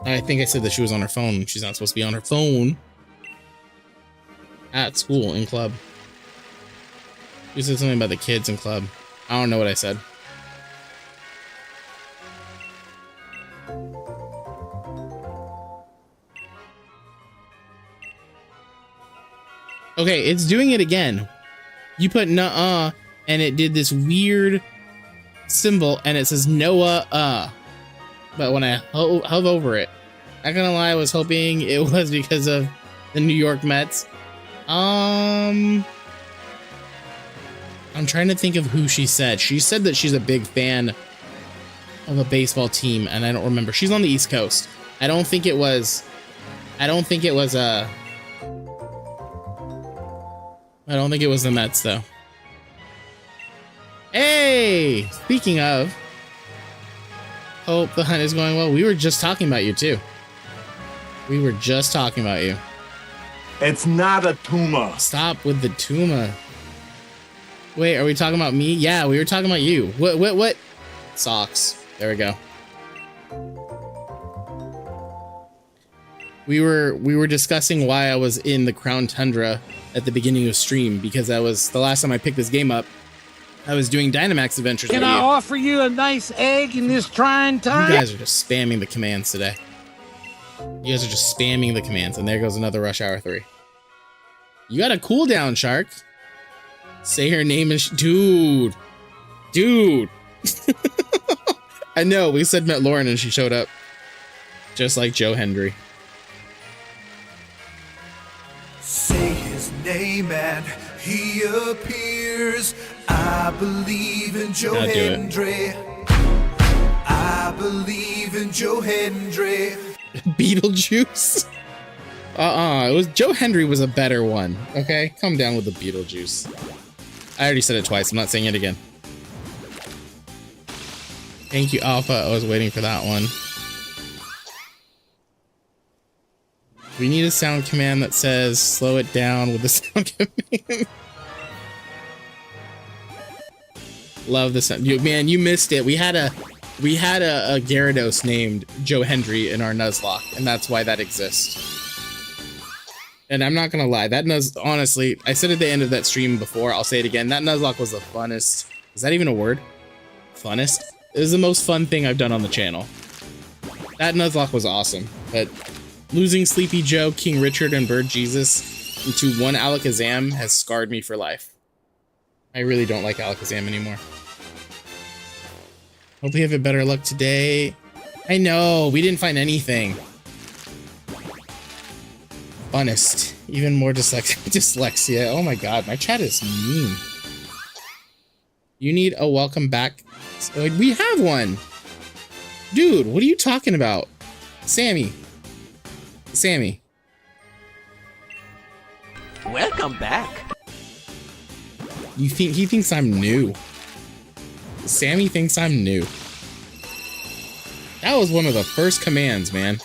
I think I said that she was on her phone. She's not supposed to be on her phone at school in club. You said something about the kids in club. I don't know what I said. Okay, it's doing it again. You put nuh-uh, and it did this weird symbol, and it says Noah, But when I hove over it, not gonna lie, I was hoping it was because of the New York Mets. I'm trying to think of who she said. She said that she's a big fan of a baseball team, and I don't remember. She's on the East Coast. I don't think it was the Mets, though. Hey! Speaking of, hope the hunt is going well. We were just talking about you, too. We were just talking about you. It's not a tumah. Stop with the tumah. Wait, are we talking about me? Yeah, we were talking about you. What? Socks. There we go. We were discussing why I was in the Crown Tundra at the beginning of stream, because that was the last time I picked this game up. I was doing Dynamax adventures with Can I you. offer you a nice egg in this trying time? You guys are just spamming the commands today. You guys are just spamming the commands, and there goes another Rush Hour 3. You got a cooldown, Shark. Say her name is dude. I know, we said met Lauren and she showed up. Just like Joe Hendry. Say his name and he appears. I believe in Joe Gotta do it. Hendry. I believe in Joe Hendry. Beetlejuice? It was Joe Hendry was a better one. Okay, calm down with the Beetlejuice. I already said it twice. I'm not saying it again. Thank you, Alpha. I was waiting for that one. We need a sound command that says slow it down with the sound command. Love the sound. Man, you missed it. We had a Gyarados named Joe Hendry in our Nuzlocke, and that's why that exists. And I'm not gonna lie, that honestly, I said at the end of that stream before, I'll say it again, that Nuzlocke was the funnest. Is that even a word? Funnest? It was the most fun thing I've done on the channel. That Nuzlocke was awesome, but losing Sleepy Joe, King Richard, and Bird Jesus into one Alakazam has scarred me for life. I really don't like Alakazam anymore. Hope you have a better luck today. I know, we didn't welcome Funnest. Even more dyslexia. Oh my god, my chat is mean. You need a welcome back. We have one. Dude, what are you talking about? Sammy. Welcome back. You think he thinks I'm new? Sammy thinks I'm new. That was one of the first commands, man.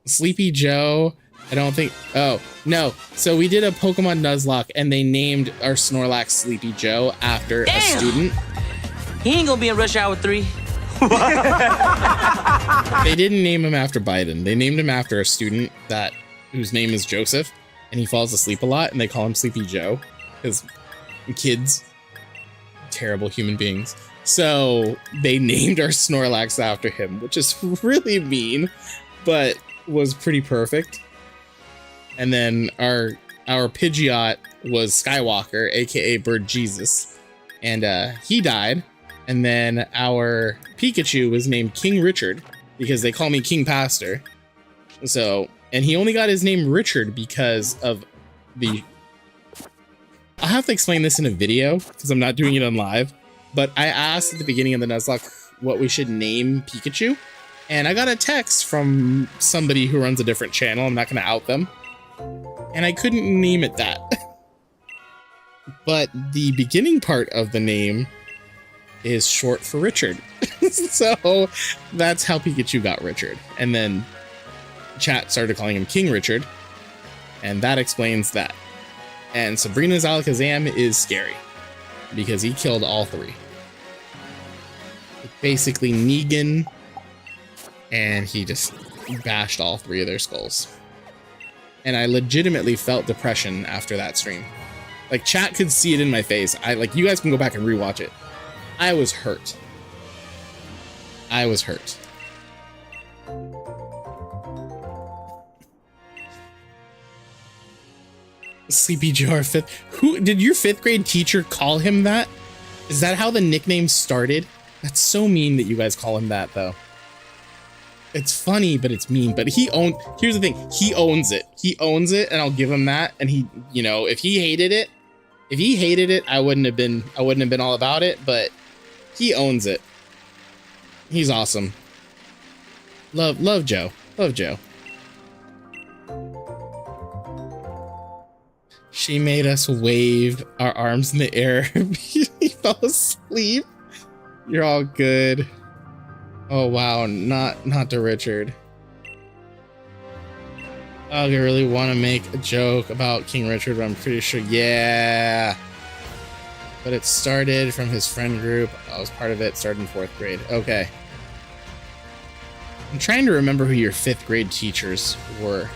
Sleepy Joe. I don't think. Oh, no. So we did a Pokemon Nuzlocke and they named our Snorlax Sleepy Joe after a student. He ain't gonna be in Rush Hour 3. They didn't name him after Biden. They named him after a student whose name is Joseph, and he falls asleep a lot, and they call him Sleepy Joe because kids, terrible human beings. So they named our Snorlax after him, which is really mean, but was pretty perfect. And then our Pidgeot was Skywalker, aka Bird Jesus, and he died. And then our Pikachu was named King Richard because they call me King Pastor. So, and he only got his name Richard because of the... I'll have to explain this in a video because I'm not doing it on live. But I asked at the beginning of the Nuzlocke what we should name Pikachu. And I got a text from somebody who runs a different channel. I'm not going to out them. And I couldn't name it that. But the beginning part of the name is short for Richard. So that's how Pikachu got Richard. And then chat started calling him King Richard. And that explains that. And Sabrina's Alakazam is scary because he killed all three. Basically Negan, and he just bashed all three of their skulls. And I legitimately felt depression after that stream. Like, chat could see it in my face. You guys can go back and rewatch it. I was hurt. Sleepy Joe, fifth. Who did your 5th grade teacher call him that? Is that how the nickname started? That's so mean that you guys call him that, though. It's funny, but it's mean. But here's the thing. He owns it. He owns it, and I'll give him that. And he, if he hated it, I wouldn't have been all about it, but he owns it. He's awesome. Love Joe. Love Joe. She made us wave our arms in the air. He fell asleep. You're all good. Oh wow, not to Richard. I really want to make a joke about King Richard, but I'm pretty sure, yeah. But it started from his friend group. I was part of it, started in 4th grade. Okay. I'm trying to remember who your 5th grade teachers were.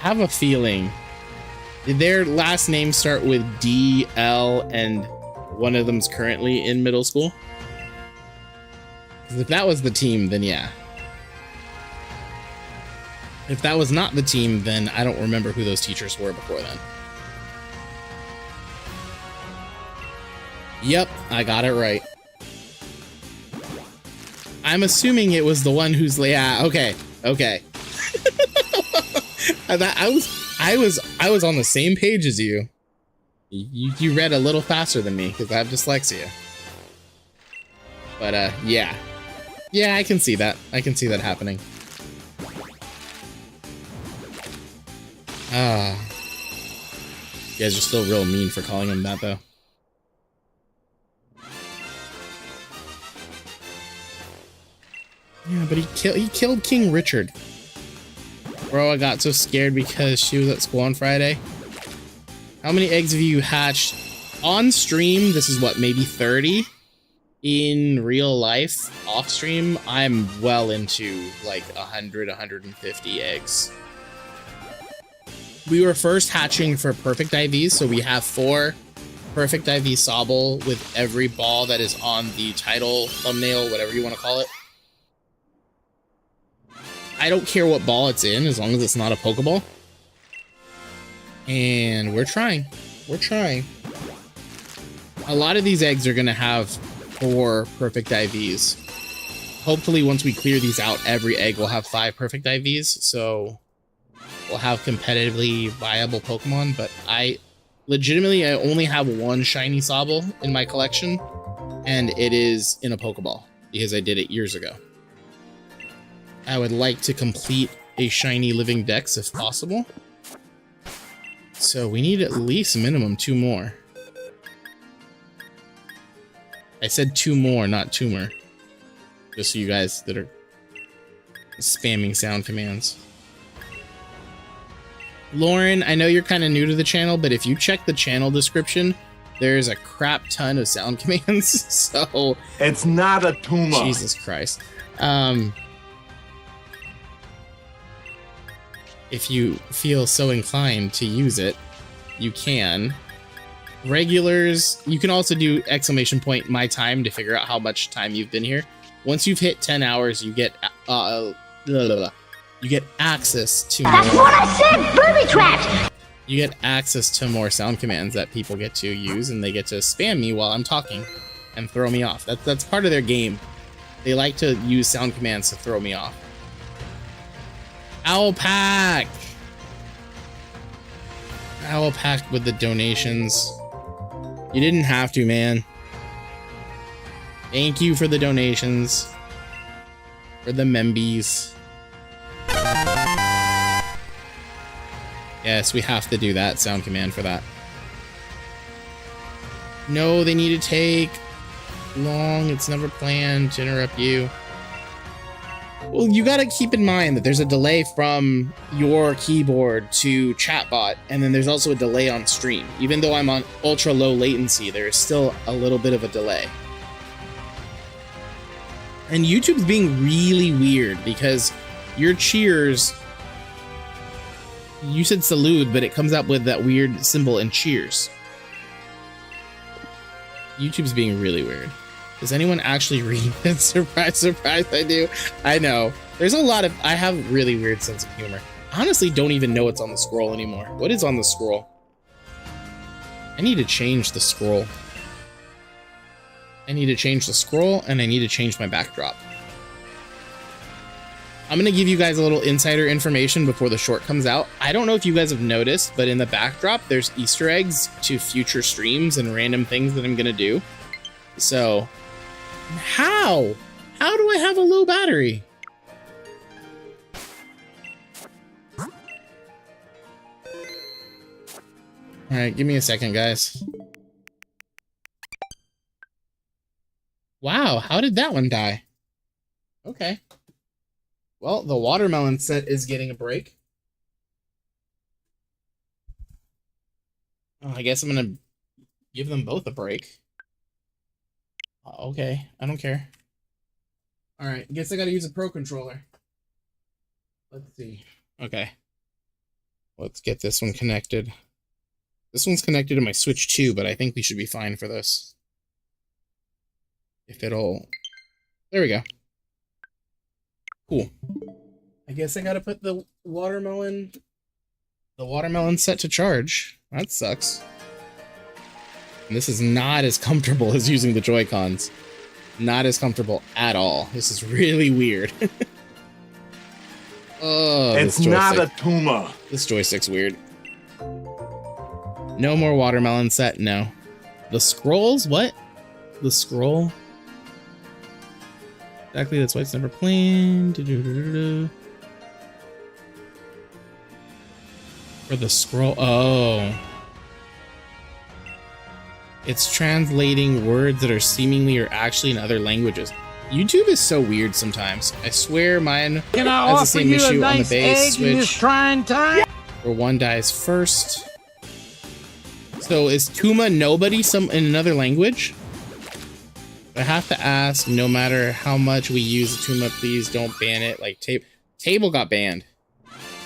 I have a feeling. Did their last name start with D, L, and one of them's currently in middle school? Because if that was the team, then yeah. If that was not the team, then I don't remember who those teachers were before then. Yep, I got it right. I'm assuming it was the one who's, yeah, okay. I was on the same page as you. You read a little faster than me because I have dyslexia. But yeah. Yeah, I can see that. I can see that happening. You guys are still real mean for calling him that though. Yeah, but he killed King Richard. Bro, I got so scared because she was at school on Friday. How many eggs have you hatched on stream? This is what, maybe 30? In real life, off stream, I'm well into like 100, 150 eggs. We were first hatching for perfect IVs, so we have 4 perfect IV Sobble with every ball that is on the title, thumbnail, whatever you want to call it. I don't care what ball it's in, as long as it's not a Pokeball. And we're trying. We're trying. A lot of these eggs are going to have 4 perfect IVs. Hopefully, once we clear these out, every egg will have 5 perfect IVs. So we'll have competitively viable Pokemon. But I only have 1 shiny Sobble in my collection. And it is in a Pokeball because I did it years ago. I would like to complete a shiny living dex if possible. So we need at least minimum 2 more. I said 2 more, not tumor. Just so you guys that are spamming sound commands. Lauren, I know you're kind of new to the channel, but if you check the channel description, there's a crap ton of sound commands. So It's not a tumah. Jesus Christ. If you feel so inclined to use it, you can. Regulars, you can also do exclamation point mytime to figure out how much time you've been here. Once you've hit 10 hours, you get access to That's what I said, booby traps! you get access to more sound commands that people get to use, and they get to spam me while I'm talking and throw me off. That's part of their game. They like to use sound commands to throw me off. Owl Pack with the donations. You didn't have to, man. Thank you for the donations. For the membies. Yes, we have to do that sound command for that. No, they need to take long. It's never planned to interrupt you. Well, you gotta keep in mind that there's a delay from your keyboard to chatbot, and then there's also a delay on stream. Even though I'm on ultra low latency, there is still a little bit of a delay. And YouTube's being really weird because your cheers, you said salute, but it comes up with that weird symbol in cheers. YouTube's being really weird. Does anyone actually read it? Surprise, surprise, I do. I know. There's a lot of... I have a really weird sense of humor. I honestly don't even know what's on the scroll anymore. What is on the scroll? I need to change the scroll. I need to change the scroll, and I need to change my backdrop. I'm going to give you guys a little insider information before the short comes out. I don't know if you guys have noticed, but in the backdrop, there's Easter eggs to future streams and random things that I'm going to do. So... How? How do I have a low battery? Alright, give me a second, guys. Wow, how did that one die? Okay. Well, the watermelon set is getting a break. Oh, I guess I'm gonna Give them both a break. Okay, I don't care. All right, guess I gotta use a pro controller. Let's see. Okay. Let's get this one connected. This one's connected to my Switch too, but I think we should be fine for this. If it'll... There we go. Cool. I guess I gotta put the watermelon set to charge. That sucks. And this is not as comfortable as using the Joy-Cons. Not as comfortable at all. This is really weird. Oh, It's not a tumah. This joystick's weird. No more watermelon set, no. The scrolls? What? The scroll? Exactly, that's why it's never plain. For the scroll, oh. It's translating words that are seemingly or actually in other languages. YouTube is so weird sometimes. I swear mine Can I has the offer same you a issue on the nice base egg in this Switch, trying time? where one dies first. So is tumah nobody in another language? I have to ask, no matter how much we use tumah, please don't ban it. Like table got banned.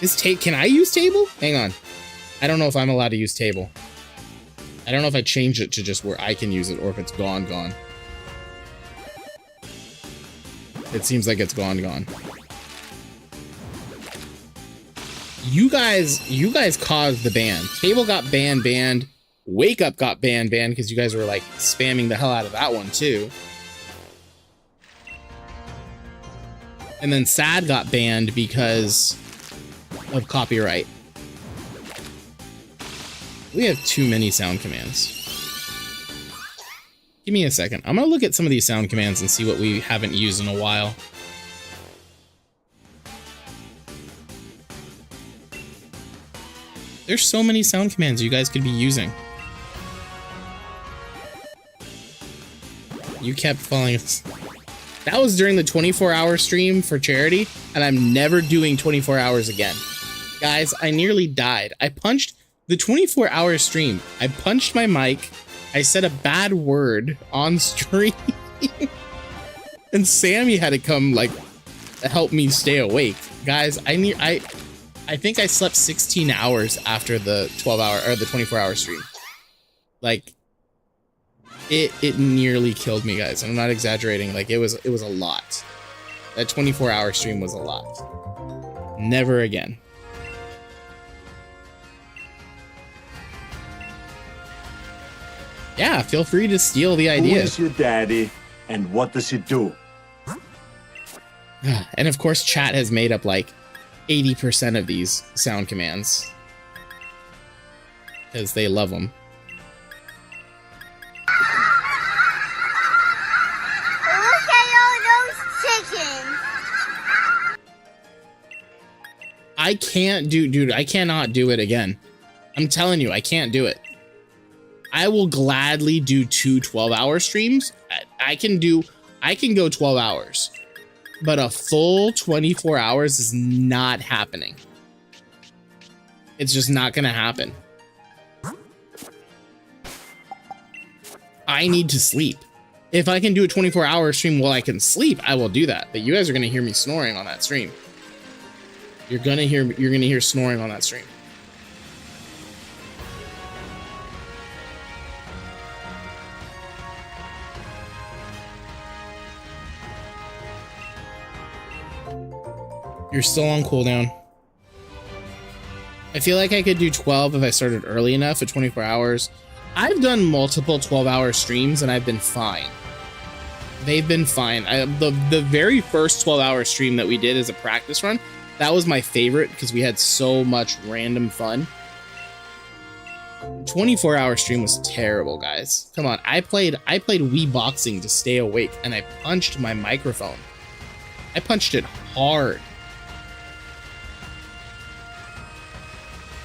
Can I use table? Hang on. I don't know if I'm allowed to use table. I don't know if I changed it to just where I can use it or if it's gone. It seems like it's gone. You guys caused the ban. Table got banned. Wake Up got banned because you guys were like spamming the hell out of that one too. And then Sad got banned because of copyright. We have too many sound commands. Give me a second. I'm gonna look at some of these sound commands and see what we haven't used in a while. There's so many sound commands you guys could be using. You kept falling. That was during the 24-hour stream for charity, and I'm never doing 24 hours again. Guys, I nearly died. I punched the 24-hour stream. I punched my mic. I said a bad word on stream. And Sammy had to come like help me stay awake. Guys, I think I slept 16 hours after the 12-hour or the 24-hour stream. Like it nearly killed me, guys. I'm not exaggerating. Like it was a lot. That 24-hour stream was a lot. Never again. Yeah, feel free to steal the idea. Who is your daddy and what does he do? And of course, chat has made up like 80% of these sound commands because they love them. Look at all those chickens. I can't dude, I cannot do it again. I'm telling you, I can't do it. I will gladly do 2 12-hour streams. I can go 12 hours, but a full 24 hours is not happening. It's just not gonna happen. I need to sleep. If I can do a 24-hour stream while I can sleep, I will do that. But you guys are gonna hear me snoring on that stream. You're gonna hear snoring on that stream. You're still on cooldown. I feel like I could do 12 if I started early enough at 24 hours. I've done multiple 12-hour streams and I've been fine. They've been fine. The very first 12-hour stream that we did as a practice run, that was my favorite because we had so much random fun. 24-hour stream was terrible, guys. Come on, I played Wii Boxing to stay awake and I punched my microphone. I punched it hard.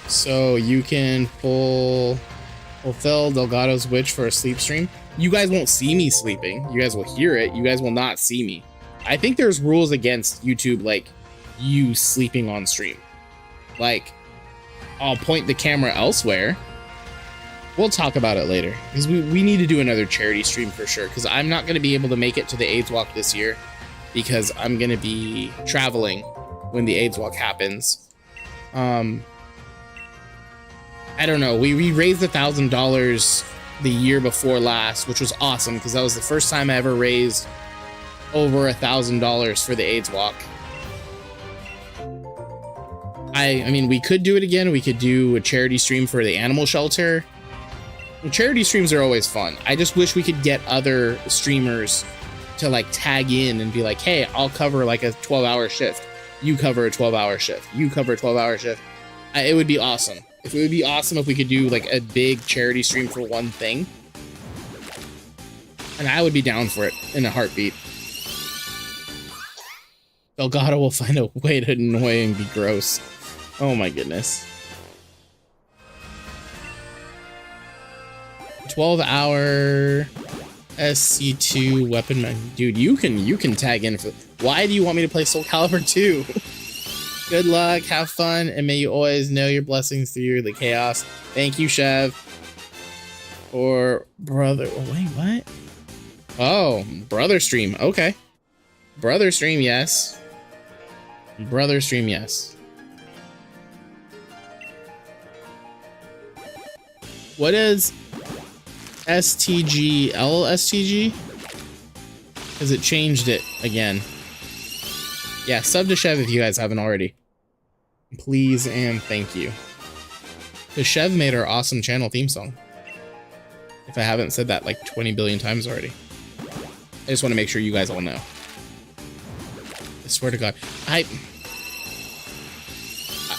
So you can fulfill Delgado's wish for a sleep stream. You guys won't see me sleeping. You guys will hear it. You guys will not see me. I think there's rules against YouTube, like you sleeping on stream. Like I'll point the camera elsewhere, We'll talk about it later, because we need to do another charity stream for sure, because I'm not going to be able to make it to the AIDS walk this year because I'm going to be traveling when the AIDS walk happens. I don't know. We raised $1,000 the year before last, which was awesome because that was the first time I ever raised over $1,000 for the AIDS walk. I mean, we could do it again. We could do a charity stream for the animal shelter. Charity streams are always fun. I just wish we could get other streamers to like tag in and be like, hey, I'll cover like a 12-hour shift. You cover a 12-hour shift. You cover a 12-hour shift. It would be awesome. It would be awesome if we could do like a big charity stream for one thing. And I would be down for it in a heartbeat. Delgado will find a way to annoy and be gross. Oh my goodness. 12-hour SC2 weapon. Dude, you can tag in for. Why do you want me to play Soul Calibur 2? Good luck, have fun, and may you always know your blessings through the chaos. Thank you, Chev. Or brother. Oh, wait, what? Oh, brother stream. Okay. Brother stream, yes. Brother stream, yes. What is STG? LSTG? Because it changed it again. Yeah, sub to Chev if you guys haven't already. Please and thank you. The Chev made our awesome channel theme song. If I haven't said that like 20 billion times already. I just want to make sure you guys all know. I swear to God.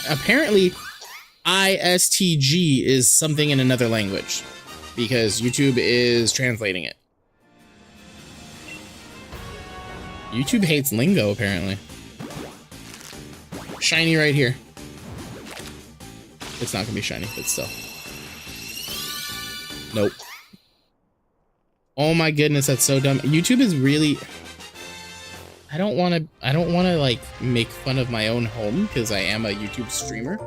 Apparently, ISTG is something in another language. Because YouTube is translating it. YouTube hates lingo, apparently. Shiny right here. It's not gonna be shiny, but still. Nope. Oh my goodness, that's so dumb. YouTube is really... I don't wanna like make fun of my own home because I am a YouTube streamer.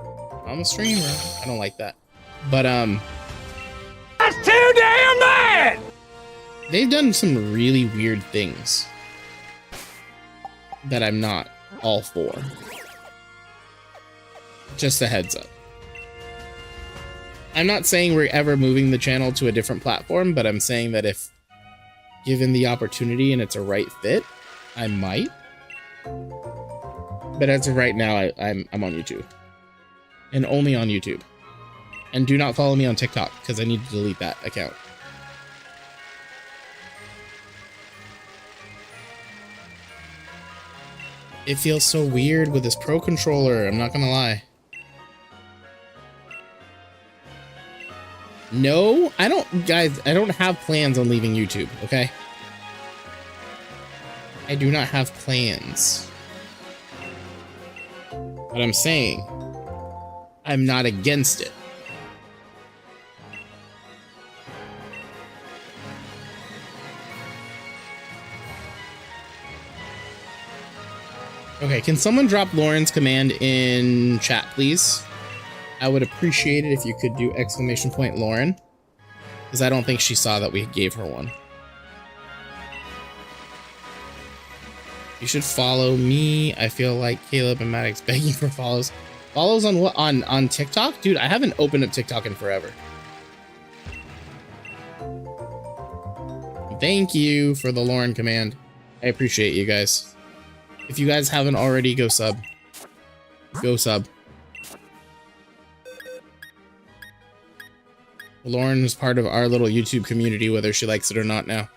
I'm a streamer. I don't like that. But That's too damn bad! they've done some really weird things that I'm not all for. Just a heads up. I'm not saying we're ever moving the channel to a different platform, but I'm saying that if given the opportunity and it's a right fit, I might. But as of right now, I'm on YouTube. And only on YouTube. And do not follow me on TikTok, because I need to delete that account. It feels so weird with this Pro Controller, I'm not gonna lie. No, I don't, guys, I don't have plans on leaving YouTube, okay? I do not have plans. But I'm saying, I'm not against it. Okay, can someone drop Lauren's command in chat, please? I would appreciate it if you could do ! Lauren. Because I don't think she saw that we gave her one. You should follow me. I feel like Caleb and Maddox begging for follows. Follows on what? On TikTok? Dude, I haven't opened up TikTok in forever. Thank you for the Lauren command. I appreciate you guys. If you guys haven't already, go sub. Go sub. Lauren is part of our little YouTube community, whether she likes it or not now.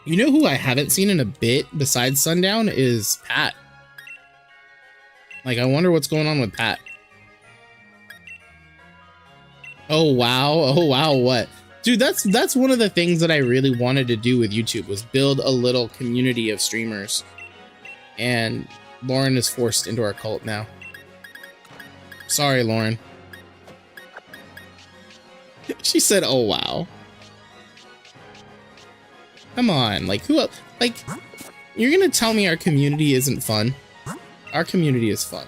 You know who I haven't seen in a bit besides Sundown is Pat. Like, I wonder what's going on with Pat. Oh, wow. Oh, wow. What? Dude, that's one of the things that I really wanted to do with YouTube was build a little community of streamers. And Lauren is forced into our cult now. Sorry, Lauren. She said, oh, wow. Come on, like, who else? Like, you're gonna tell me our community isn't fun? Our community is fun.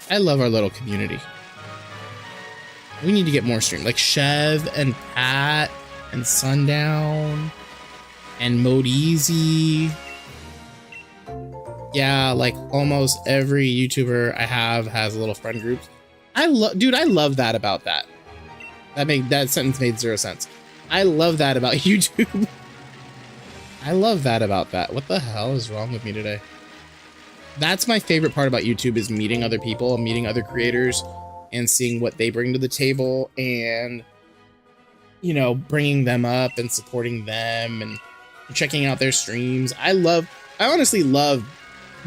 I love our little community. We need to get more stream, like Chev and Pat and Sundown and Mode Easy. Yeah, like almost every YouTuber I have has little friend groups. Dude, I love that about that. That sentence made zero sense. I love that about YouTube. I love that about that. What the hell is wrong with me today? That's my favorite part about YouTube, is meeting other people, meeting other creators, and seeing what they bring to the table, and, you know, bringing them up and supporting them and checking out their streams. I honestly love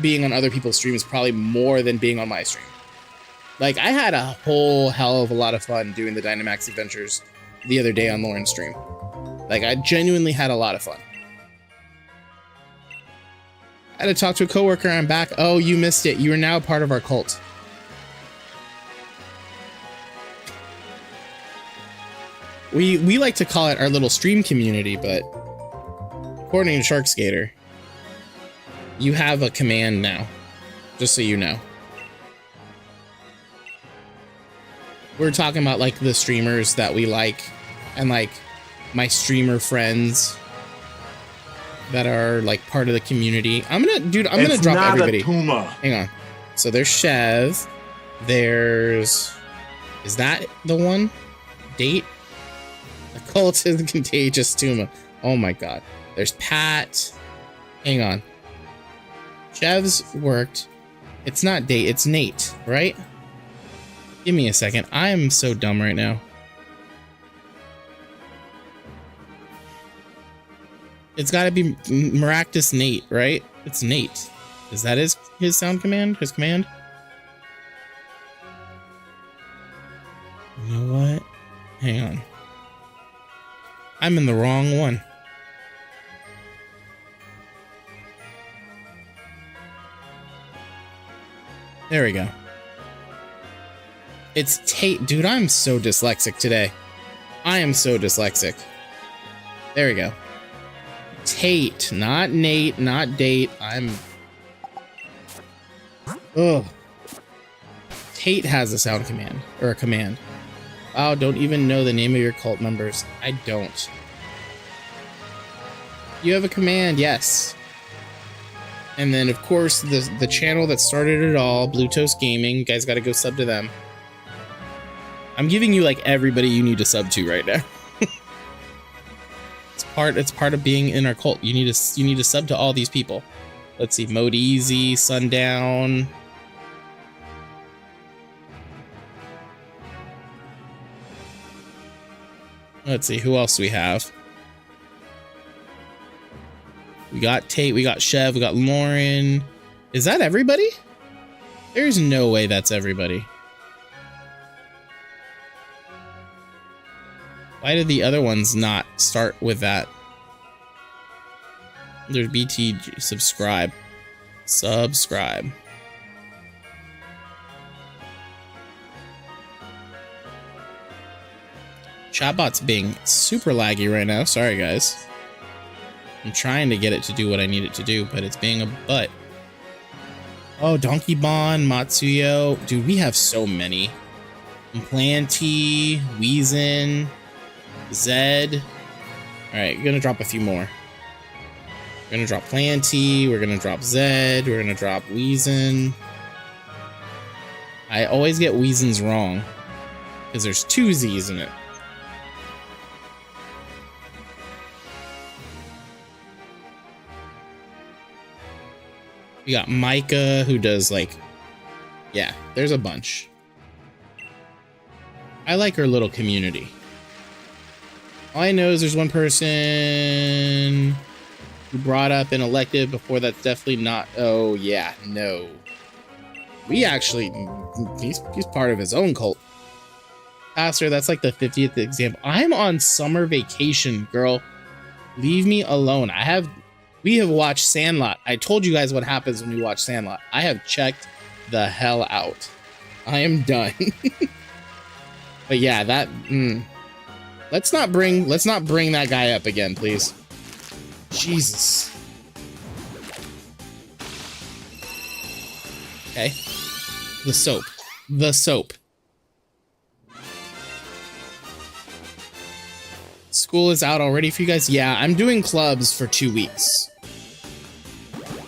being on other people's streams probably more than being on my stream. Like, I had a whole hell of a lot of fun doing the Dynamax adventures the other day on Lauren's stream. Like, I genuinely had a lot of fun. I had to talk to a coworker. I'm back. Oh, you missed it. You are now part of our cult. We like to call it our little stream community, but according to Shark Skater, you have a command now, just so you know. We're talking about like the streamers that we like, and like my streamer friends that are like part of the community. I'm gonna drop everybody. Tumah. Hang on. So there's Chev. Is that the one? Date? The cult is the contagious tumah. Oh my god. There's Pat. Hang on. Chev's worked. It's not Date, it's Nate, right? Give me a second. I am so dumb right now. It's gotta be Maractus Nate, right? It's Nate. Is that his sound command? His command? You know what? Hang on. I'm in the wrong one. There we go. It's Tate. Dude, I'm so dyslexic today. I am so dyslexic. There we go. Tate, not Nate, not Date. Ugh. Tate has a sound command, or a command. Wow, don't even know the name of your cult members. I don't. You have a command, yes. And then, of course, the channel that started it all, Blue Toast Gaming. You guys got to go sub to them. I'm giving you like everybody you need to sub to right now. It's part of being in our cult. You need to sub to all these people. Let's see, Mode Easy, Sundown. Let's see, who else do we have? We got Tate, we got Chev, we got Lauren. Is that everybody? There's no way that's everybody. Why did the other ones not start with that? There's BTG, subscribe. Subscribe. Chatbot's being super laggy right now. Sorry, guys. I'm trying to get it to do what I need it to do, but it's being a butt. Oh, Donkey Bon, Matsuyo. Dude, we have so many. Planty, Weezin, Zed. Alright, gonna drop a few more. We're gonna drop Planty, we're gonna drop Zed, we're gonna drop Weezin. I always get Weezin's wrong, because there's two Z's in it. We got Micah, who does like, yeah, there's a bunch. I like our little community. All I know is there's one person who brought up an elective before. That's definitely not. Oh yeah, no. We actually, he's part of his own cult. Pastor, that's like the 50th example. I'm on summer vacation, girl. Leave me alone. We have watched Sandlot. I told you guys what happens when we watch Sandlot. I have checked the hell out. I am done. But yeah, that. Let's not bring that guy up again, please. Jesus. Okay. The soap. the soap. School is out already for you guys? Yeah, I'm doing clubs for 2 weeks.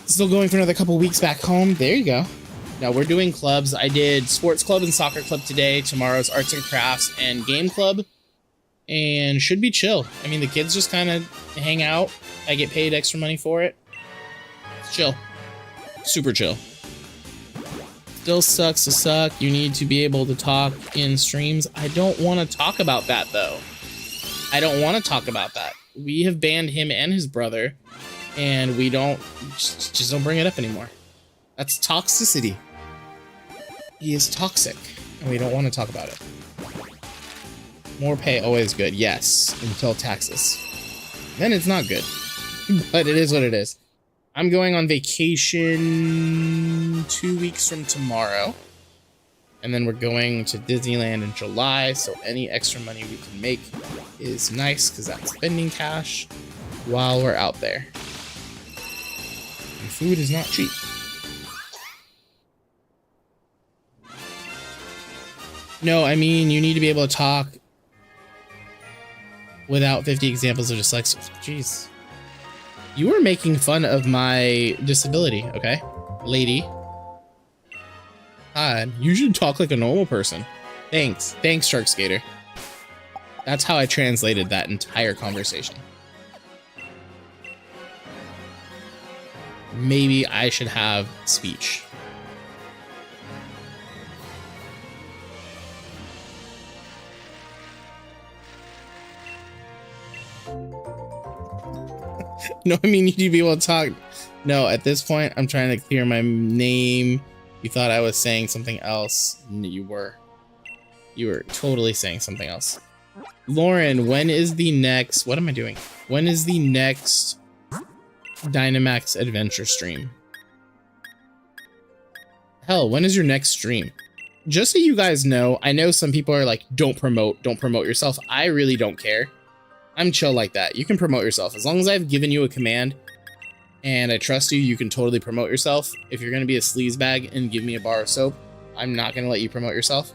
Still going for another couple weeks back home. There you go. Now we're doing clubs. I did sports club and soccer club today. Tomorrow's arts and crafts and game club. And should be chill. I mean, the kids just kind of hang out. I get paid extra money for it. It's chill. Super chill. Still sucks to suck. You need to be able to talk in streams. I don't want to talk about that, though. I don't want to talk about that. We have banned him and his brother, and we don't... Just don't bring it up anymore. That's toxicity. He is toxic, and we don't want to talk about it. More pay, always good. Yes, until taxes. Then it's not good. But it is what it is. I'm going on vacation 2 weeks from tomorrow. And then we're going to Disneyland in July, so any extra money we can make is nice, because that's spending cash while we're out there. And food is not cheap. No, I mean, you need to be able to talk without 50 examples of dyslexia. Jeez. You were making fun of my disability, okay? Lady. God, you should talk like a normal person. Thanks. Thanks, Shark Skater. That's how I translated that entire conversation. Maybe I should have speech. No, I mean, you need to be able to talk. No, at this point, I'm trying to clear my name. You thought I was saying something else. You were. You were totally saying something else. Lauren, when is the next... What am I doing? When is the next Dynamax Adventure stream? Hell, when is your next stream? Just so you guys know, I know some people are like, don't promote yourself. I really don't care. I'm chill like that. You can promote yourself. As long as I've given you a command and I trust you, you can totally promote yourself. If you're going to be a sleazebag and give me a bar of soap, I'm not going to let you promote yourself.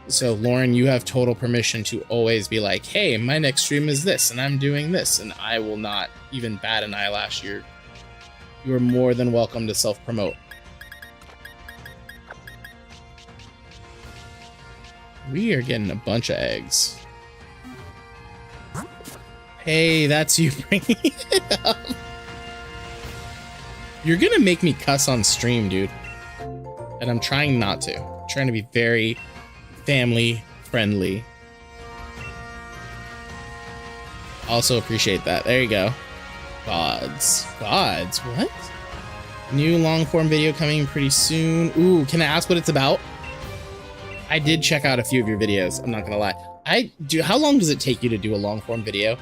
So, Lauren, you have total permission to always be like, hey, my next stream is this, and I'm doing this, and I will not even bat an eyelash. You are more than welcome to self-promote. We are getting a bunch of eggs. Hey, that's you bringing it up. You're gonna make me cuss on stream, dude. And I'm trying not to. I'm trying to be very family friendly. Also appreciate that. There you go. Gods. Gods, what? New long form video coming pretty soon. Ooh, can I ask what it's about? I did check out a few of your videos, I'm not gonna lie. How long does it take you to do a long form video?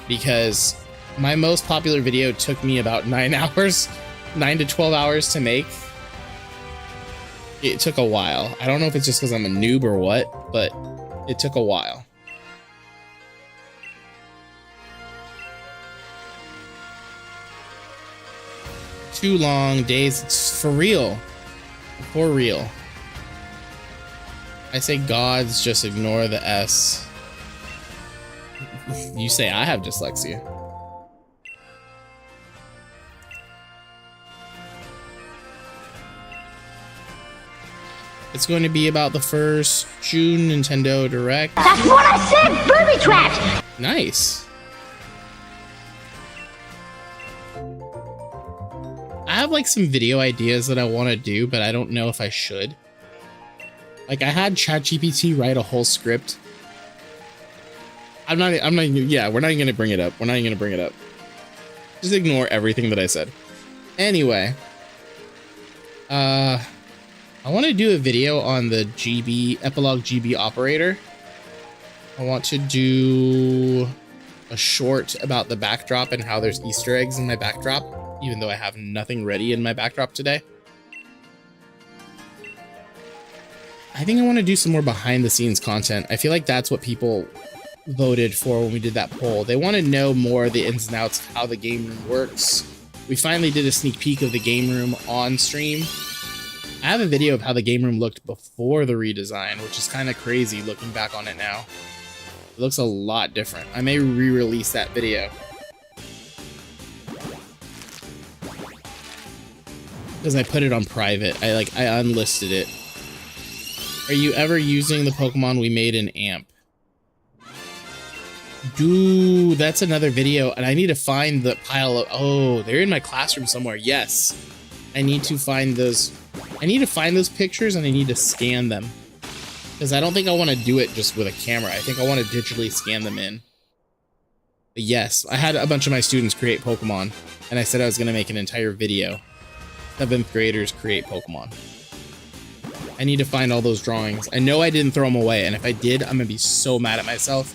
Because my most popular video took me about 9 hours, 9 to 12 hours to make. It took a while. I don't know if it's just because I'm a noob or what, but it took a while. Too long days. It's for real. For real. I say gods, just ignore the S. You say I have dyslexia. It's going to be about the first June Nintendo Direct. That's what I said! Booby traps! Nice. I have like some video ideas that I want to do, but I don't know if I should. Like, I had ChatGPT write a whole script. we're not even gonna bring it up. We're not even gonna bring it up. Just ignore everything that I said. Anyway. I want to do a video on the epilogue GB operator. I want to do a short about the backdrop and how there's Easter eggs in my backdrop, even though I have nothing ready in my backdrop today. I think I want to do some more behind the scenes content. I feel like that's what people voted for when we did that poll. They want to know more of the ins and outs of how the game room works. We finally did a sneak peek of the game room on stream. I I have a video of how the game room looked before the redesign, which is kind of crazy looking back on it now. It looks a lot different. I may re-release that video. Because I put it on private. I unlisted it. Are you ever using the Pokemon we made in AMP? Dude, that's another video, and I need to find the pile of... Oh, they're in my classroom somewhere. Yes. I need to find those... I need to find those pictures, and I need to scan them. Because I don't think I want to do it just with a camera. I think I want to digitally scan them in. But yes, I had a bunch of my students create Pokemon, and I said I was going to make an entire video. 7th graders create Pokemon. I need to find all those drawings. I know I didn't throw them away, and if I did, I'm going to be so mad at myself.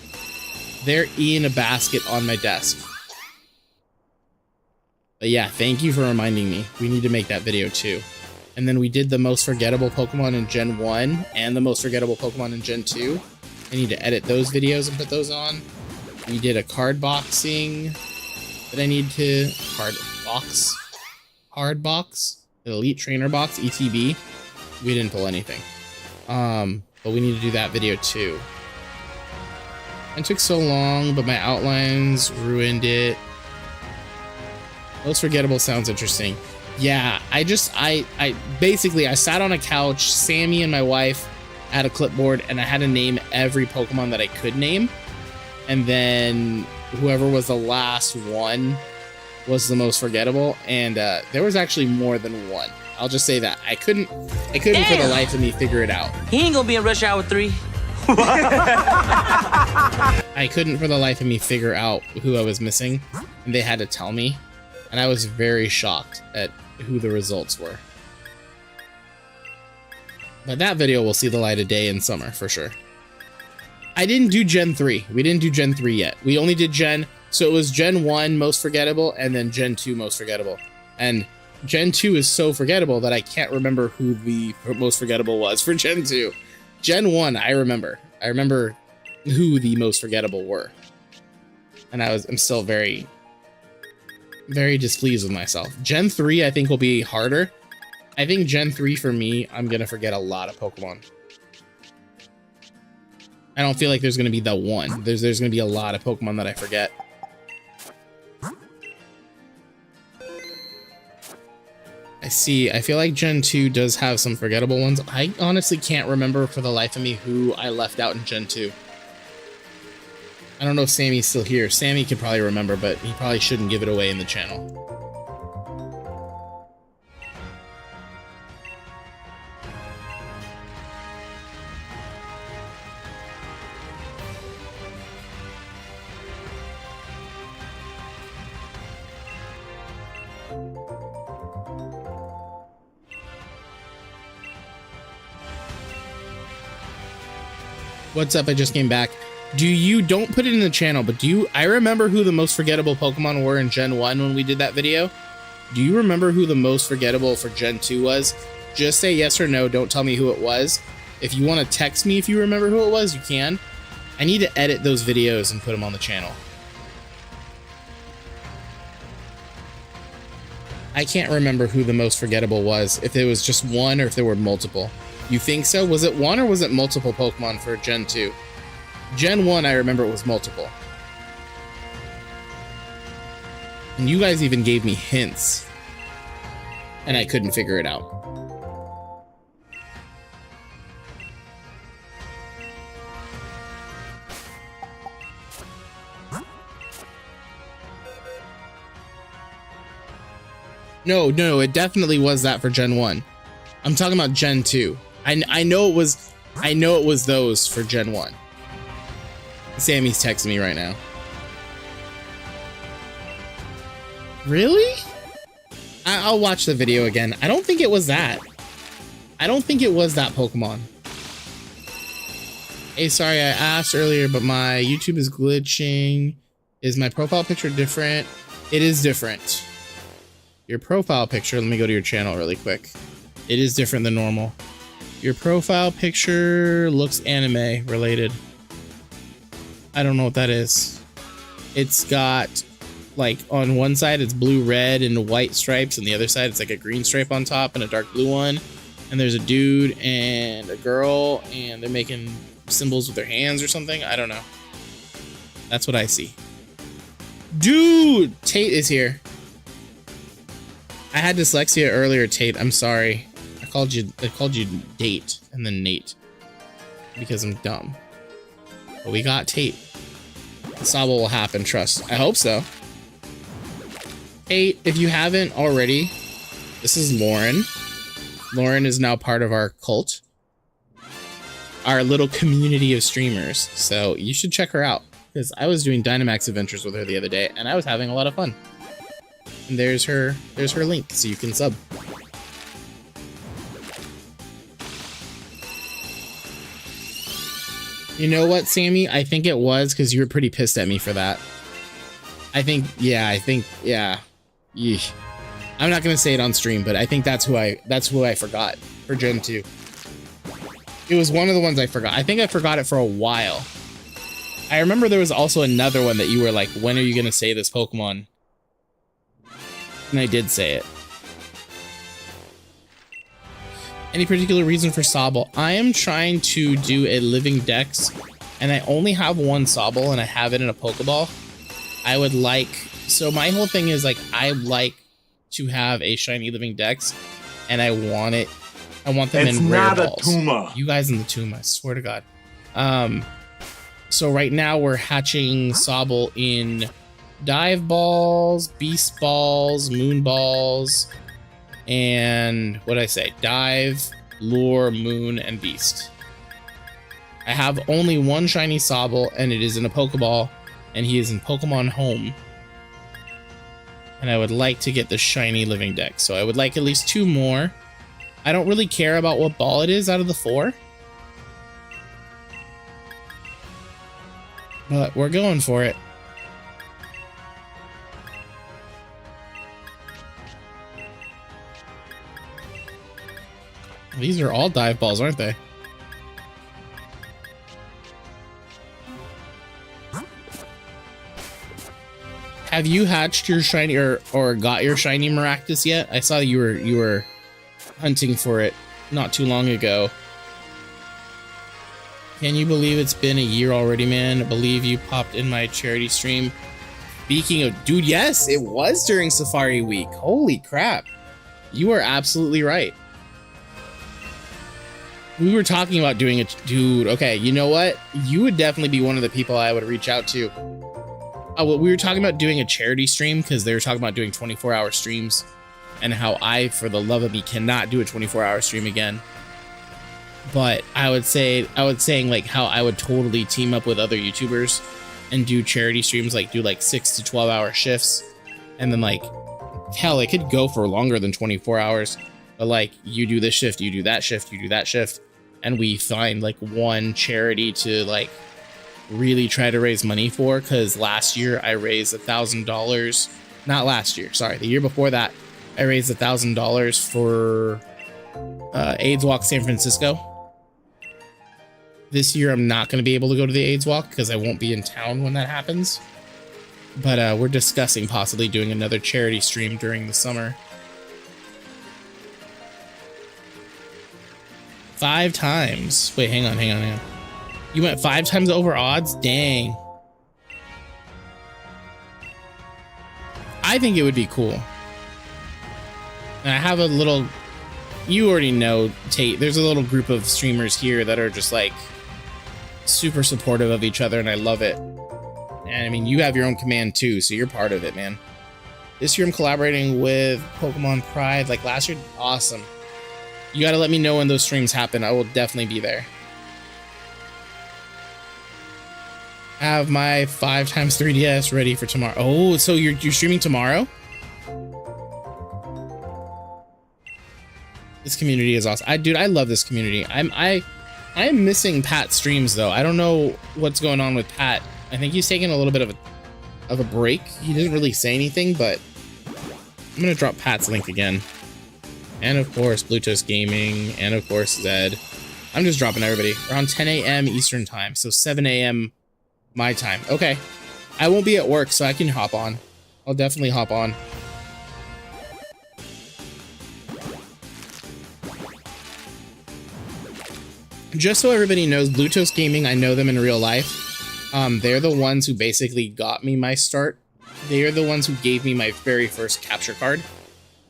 They're in a basket on my desk. But yeah, thank you for reminding me. We need to make that video too. And then we did the most forgettable Pokemon in Gen 1 and the most forgettable Pokemon in Gen 2. I need to edit those videos and put those on. We did a card boxing that I need to... Hard box? Elite Trainer box, ETB. We didn't pull anything. But we need to do that video too. It took so long, but my outlines ruined it. Most forgettable sounds interesting. Yeah, I basically sat on a couch, Sammy and my wife had a clipboard, and I had to name every Pokemon that I could name. And then whoever was the last one was the most forgettable. And there was actually more than one. I'll just say that. I couldn't for the life of me figure it out. He ain't gonna be in Rush Hour 3. I couldn't for the life of me figure out who I was missing, and they had to tell me. And I was very shocked at who the results were. But that video will see the light of day in summer, for sure. I didn't do Gen 3. We didn't do Gen 3 yet. We only did Gen... So it was Gen 1 most forgettable, and then Gen 2 most forgettable. And Gen 2 is so forgettable that I can't remember who the most forgettable was for Gen 2. Gen 1, I remember. I remember who the most forgettable were. And I'm still very, very displeased with myself. Gen 3, I think, will be harder. I think Gen 3, for me, I'm going to forget a lot of Pokemon. I don't feel like there's going to be the one. There's going to be a lot of Pokemon that I forget. I see. I feel like Gen 2 does have some forgettable ones. I honestly can't remember for the life of me who I left out in Gen 2. I don't know if Sammy's still here. Sammy could probably remember, but he probably shouldn't give it away in the channel. What's up? I just came back. Don't put it in the channel, but I remember who the most forgettable Pokemon were in Gen 1 when we did that video. Do you remember who the most forgettable for Gen 2 was? Just say yes or no. Don't tell me who it was. If you want to text me if you remember who it was, you can. I need to edit those videos and put them on the channel. I can't remember who the most forgettable was, if it was just one or if there were multiple. You think so? Was it one or was it multiple Pokemon for Gen 2? Gen 1, I remember it was multiple. And you guys even gave me hints. And I couldn't figure it out. No, it definitely was that for Gen 1. I'm talking about Gen 2. I know it was those for Gen 1. Sammy's texting me right now. Really? I'll watch the video again. I don't think it was that. I don't think it was that Pokemon. Hey, sorry, I asked earlier, but my YouTube is glitching. Is my profile picture different? It is different. Your profile picture, let me go to your channel really quick. It is different than normal. Your profile picture looks anime related. I don't know what that is. It's got, like, on one side it's blue, red, and white stripes, and the other side it's like a green stripe on top and a dark blue one. And there's a dude and a girl, and they're making symbols with their hands or something. I don't know. That's what I see. Dude, Tate is here. I had dyslexia earlier, Tate. I'm sorry. I called you Date and then Nate because I'm dumb. But we got Tate. Sobble will happen, trust. I hope so. Tate, if you haven't already, this is Lauren. Lauren is now part of our cult, our little community of streamers. So you should check her out because I was doing Dynamax adventures with her the other day and I was having a lot of fun. And there's her link so you can sub. You know what, Sammy? I think it was because you were pretty pissed at me for that. I think, yeah. Yeesh. I'm not gonna say it on stream, but I think that's who I forgot for Gen 2. It was one of the ones I forgot. I think I forgot it for a while. I remember there was also another one that you were like, when are you gonna say this Pokemon? And I did say it. Any particular reason for Sobble? I am trying to do a living dex, and I only have one Sobble, and I have it in a Pokeball. I would like, so my whole thing is like, I like to have a shiny living dex, and I want them in rare balls. It's not a tumah. You guys in the tumah, I swear to God. So right now we're hatching Sobble in dive balls, beast balls, moon balls, and what did I say? Dive, lure, moon, and beast. I have only one shiny Sobble, and it is in a Pokeball, and he is in Pokemon Home. And I would like to get the shiny living dex, so I would like at least 2 more. I don't really care about what ball it is out of the 4. But we're going for it. These are all dive balls, aren't they? Have you hatched your shiny or got your shiny Maractus yet? I saw you were hunting for it not too long ago. Can you believe it's been a year already, man? I believe you popped in my charity stream. Speaking of, dude, yes, it was during Safari Week. Holy crap. You are absolutely right. We were talking about doing it, dude. Okay, you know what? You would definitely be one of the people I would reach out to. Well, we were talking about doing a charity stream because they were talking about doing 24-hour streams and how I, for the love of me, cannot do a 24-hour stream again. But I would saying like how I would totally team up with other YouTubers and do charity streams, like do like 6 to 12-hour shifts, and then like hell, it could go for longer than 24 hours. But like you do this shift, you do that shift, you do that shift, and we find like one charity to like really try to raise money for. Because last year I raised $1,000. Not last year, sorry, the year before that I raised $1,000 for AIDS Walk San Francisco. This year I'm not going to be able to go to the AIDS Walk because I won't be in town when that happens. But we're discussing possibly doing another charity stream during the summer. 5 times. Wait, hang on. You went 5 times over odds? Dang. I think it would be cool. And I have a little, you already know, Tate, there's a little group of streamers here that are just like super supportive of each other, and I love it. And I mean, you have your own command too, so you're part of it, man. This year I'm collaborating with Pokemon Pride like last year. Awesome. You gotta let me know when those streams happen. I will definitely be there. Have my 5 times 3DS ready for tomorrow. Oh, so you're streaming tomorrow? This community is awesome. Dude, I love this community. I am missing Pat's streams though. I don't know what's going on with Pat. I think he's taking a little bit of a break. He didn't really say anything, but I'm gonna drop Pat's link again. And of course, Bluetooth Gaming, and of course, Zed. I'm just dropping everybody. Around 10 a.m. Eastern time, so 7 a.m. my time. Okay. I won't be at work, so I can hop on. I'll definitely hop on. just so everybody knows, Bluetooth Gaming, I know them in real life. They're the ones who basically got me my start. They are the ones who gave me my very first capture card.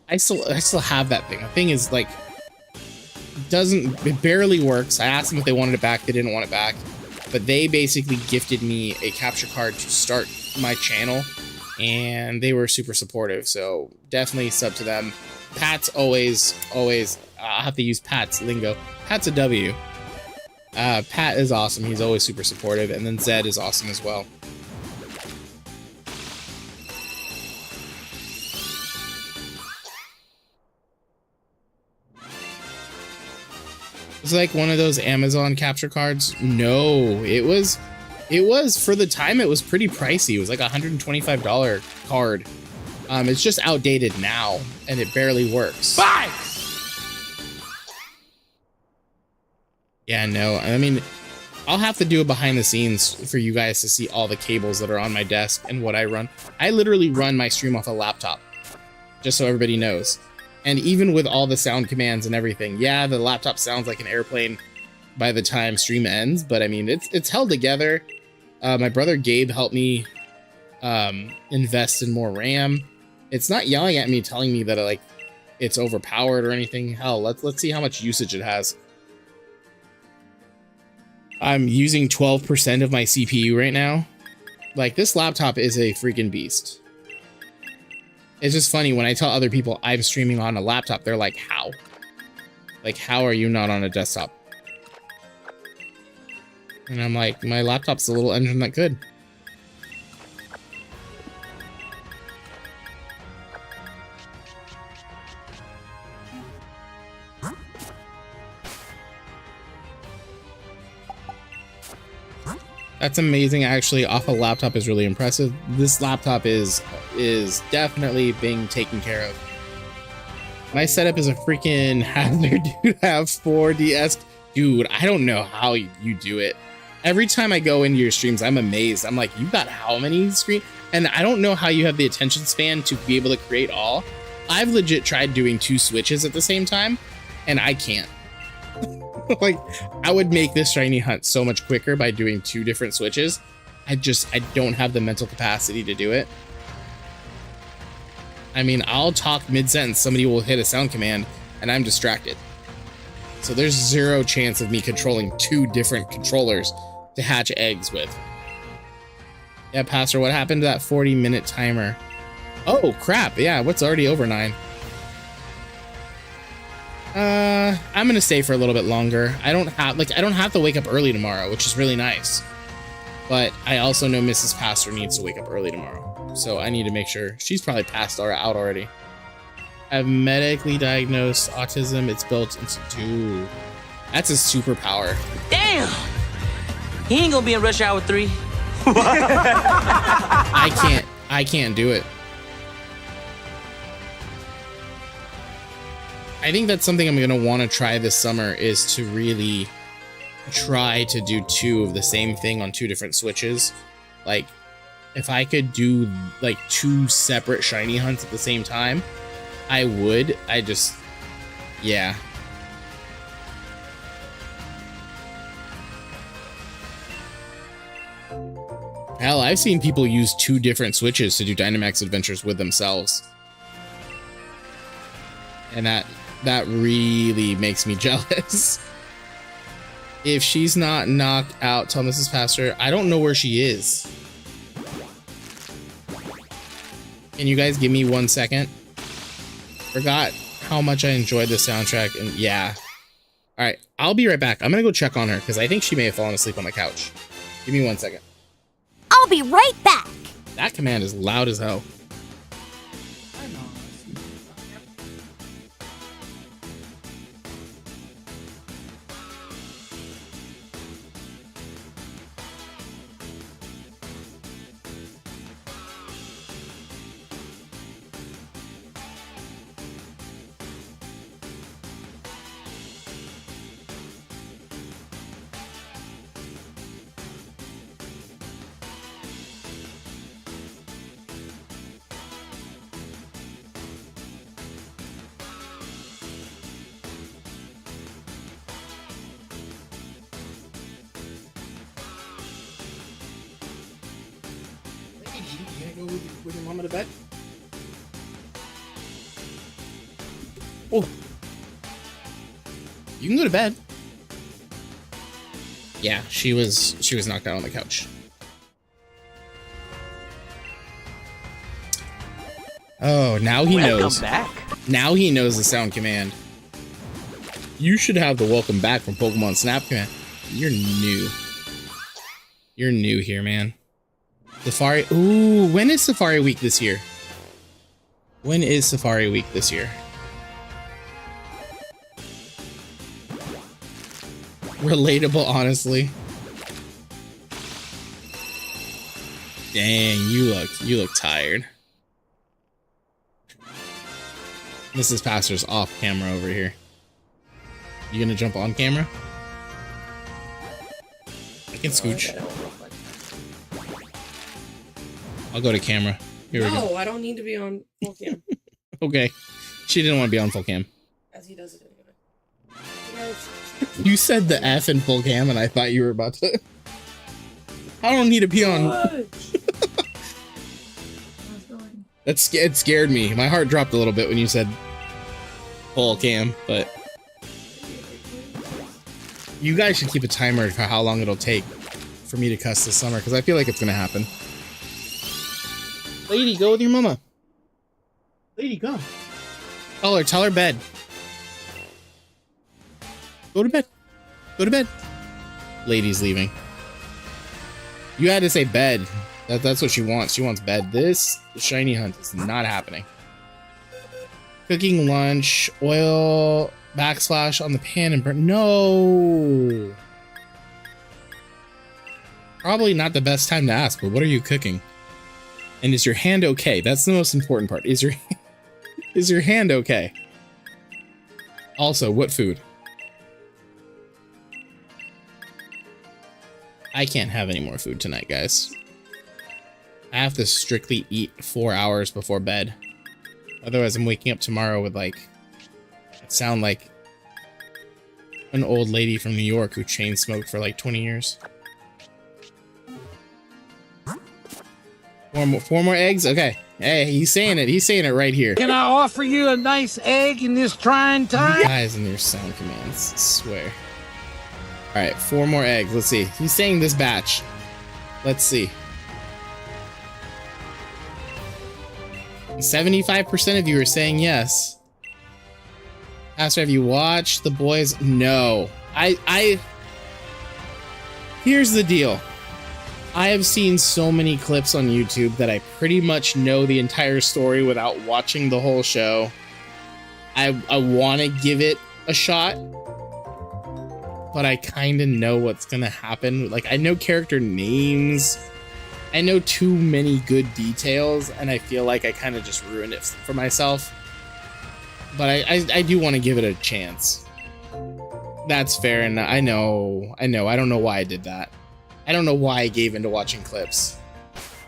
I still have that thing. The thing is, like, it barely works. I asked them if they wanted it back. They didn't want it back. But they basically gifted me a capture card to start my channel, and they were super supportive. So definitely sub to them. Pat's always, I'll have to use Pat's lingo. Pat's a W. Pat is awesome. He's always super supportive. And then Zed is awesome as well. It's like one of those Amazon capture cards. No, it was for the time, it was pretty pricey. It was like a $125 card. It's just outdated now and it barely works. Bye! Yeah, no, I mean, I'll have to do a behind the scenes for you guys to see all the cables that are on my desk and what I run. I literally run my stream off a laptop, just so everybody knows. And even with all the sound commands and everything, yeah, the laptop sounds like an airplane by the time stream ends, but I mean, it's held together. My brother Gabe helped me invest in more RAM. It's not yelling at me, telling me that like it's overpowered or anything. Hell, let's see how much usage it has. I'm using 12% of my CPU right now. Like, this laptop is a freaking beast. It's just funny when I tell other people I'm streaming on a laptop, they're like, how? Like, how are you not on a desktop? And I'm like, my laptop's a little engine that could. That's amazing. Actually, off a laptop is really impressive. This laptop is definitely being taken care of. My setup is a freaking hazard to have 4DS. Dude, I don't know how you do it. Every time I go into your streams, I'm amazed. I'm like, you got how many screens? And I don't know how you have the attention span to be able to create all. I've legit tried doing 2 switches at the same time, and I can't. Like, I would make this shiny hunt so much quicker by doing 2 different switches. I don't have the mental capacity to do it. I mean, I'll talk mid-sentence, somebody will hit a sound command, and I'm distracted. So there's 0 chance of me controlling 2 different controllers to hatch eggs with. Yeah, Pastor, what happened to that 40-minute timer? Oh, crap, yeah, what's already over 9? I'm gonna stay for a little bit longer. I don't have to wake up early tomorrow, which is really nice. But I also know Mrs. Pastor needs to wake up early tomorrow. So I need to make sure. She's probably passed out already. I have medically diagnosed autism. It's built into 2. That's a superpower. Damn! He ain't gonna be in rush hour 3. I can't do it. I think that's something I'm gonna want to try this summer, is to really try to do 2 of the same thing on 2 different switches. Like, if I could do like 2 separate shiny hunts at the same time, I would. Yeah. Hell, I've seen people use 2 different switches to do Dynamax adventures with themselves. And that really makes me jealous. If she's not knocked out, tell Mrs. Pastor. I don't know where she is. Can you guys give me 1 second? Forgot how much I enjoyed the soundtrack, and yeah. All right, I'll be right back. I'm gonna go check on her because I think she may have fallen asleep on the couch. Give me 1 second. I'll be right back. That command is loud as hell. go with your mama to bed? Oh. You can go to bed. Yeah, she was knocked out on the couch. Oh, now he knows. Welcome back. Now he knows the sound command. You should have the welcome back from Pokemon Snap command. You're new. You're new here, man. Safari. Ooh, when is Safari Week this year? When is Safari Week this year? Relatable, honestly. Dang, you look tired. Mrs. Pastor's off camera over here. You gonna jump on camera? I can scooch. I'll go to camera. Here we go. No, I don't need to be on full cam. Okay. She didn't want to be on full cam. As he does it anyway. You said the F in full cam and I thought you were about to. I don't need to be on. It scared me. My heart dropped a little bit when you said full cam, but you guys should keep a timer for how long it'll take for me to cuss this summer, because I feel like it's gonna happen. Lady, go with your mama. Lady, go. Tell her bed. Go to bed. Go to bed. Lady's leaving. You had to say bed. That's what she wants. She wants bed. This shiny hunt is not happening. Cooking lunch, oil, backsplash on the pan and burn. No. Probably not the best time to ask, but what are you cooking? And is your hand okay? That's the most important part. Is your hand okay? Also, what food? I can't have any more food tonight, guys. I have to strictly eat 4 hours before bed. Otherwise, I'm waking up tomorrow with like, it sound like an old lady from New York who chain smoked for like 20 years. Four more eggs? Okay. Hey, he's saying it. He's saying it right here. Can I offer you a nice egg in this trying time? You guys and your sound commands, I swear. All right, 4 more eggs. Let's see. He's saying this batch. Let's see. 75% of you are saying yes. Pastor, have you watched The Boys? No. Here's the deal. I have seen so many clips on YouTube that I pretty much know the entire story without watching the whole show. I want to give it a shot, but I kind of know what's gonna happen. Like, I know character names. I know too many good details, and I feel like I kind of just ruined it for myself. But I do want to give it a chance. That's fair, and I know. I don't know why I did that. I don't know why I gave into watching clips.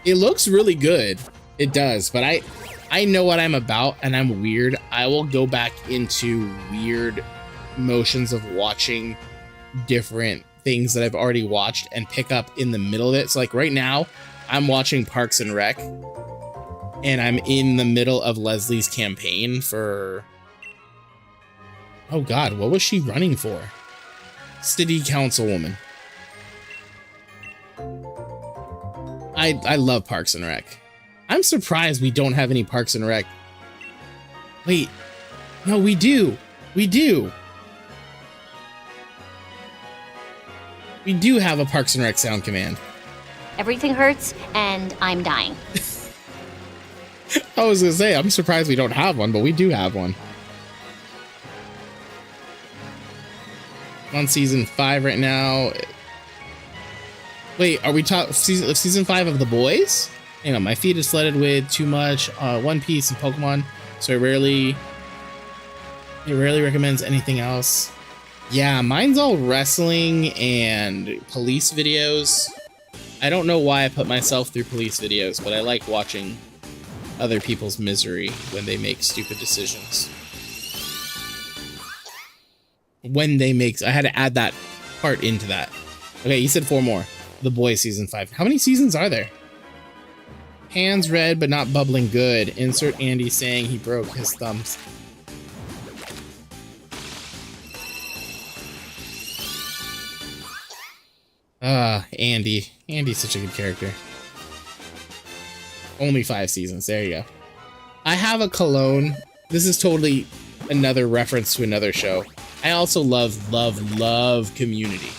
It looks really good. It does, but I know what I'm about, and I'm weird. I will go back into weird motions of watching different things that I've already watched and pick up in the middle of it. So like right now, I'm watching Parks and Rec, and I'm in the middle of Leslie's campaign for... Oh God, what was she running for? City councilwoman. I love Parks and Rec. I'm surprised we don't have any Parks and Rec. Wait, no, we do. We do. We do have a Parks and Rec sound command. Everything hurts, and I'm dying. I was gonna say, I'm surprised we don't have one, but we do have one. On season 5 right now. Wait, are we talking season 5 of The Boys? Hang on, my feed is flooded with too much One Piece and Pokemon, so it rarely recommends anything else. Yeah, mine's all wrestling and police videos. I don't know why I put myself through police videos, but I like watching other people's misery when they make stupid decisions. I had to add that part into that. Okay, you said 4 more. The Boys season 5. How many seasons are there? Hands red, but not bubbling good. Insert Andy saying he broke his thumbs. Andy. Andy's such a good character. Only 5 seasons. There you go. I have a cologne. This is totally another reference to another show. I also love Community.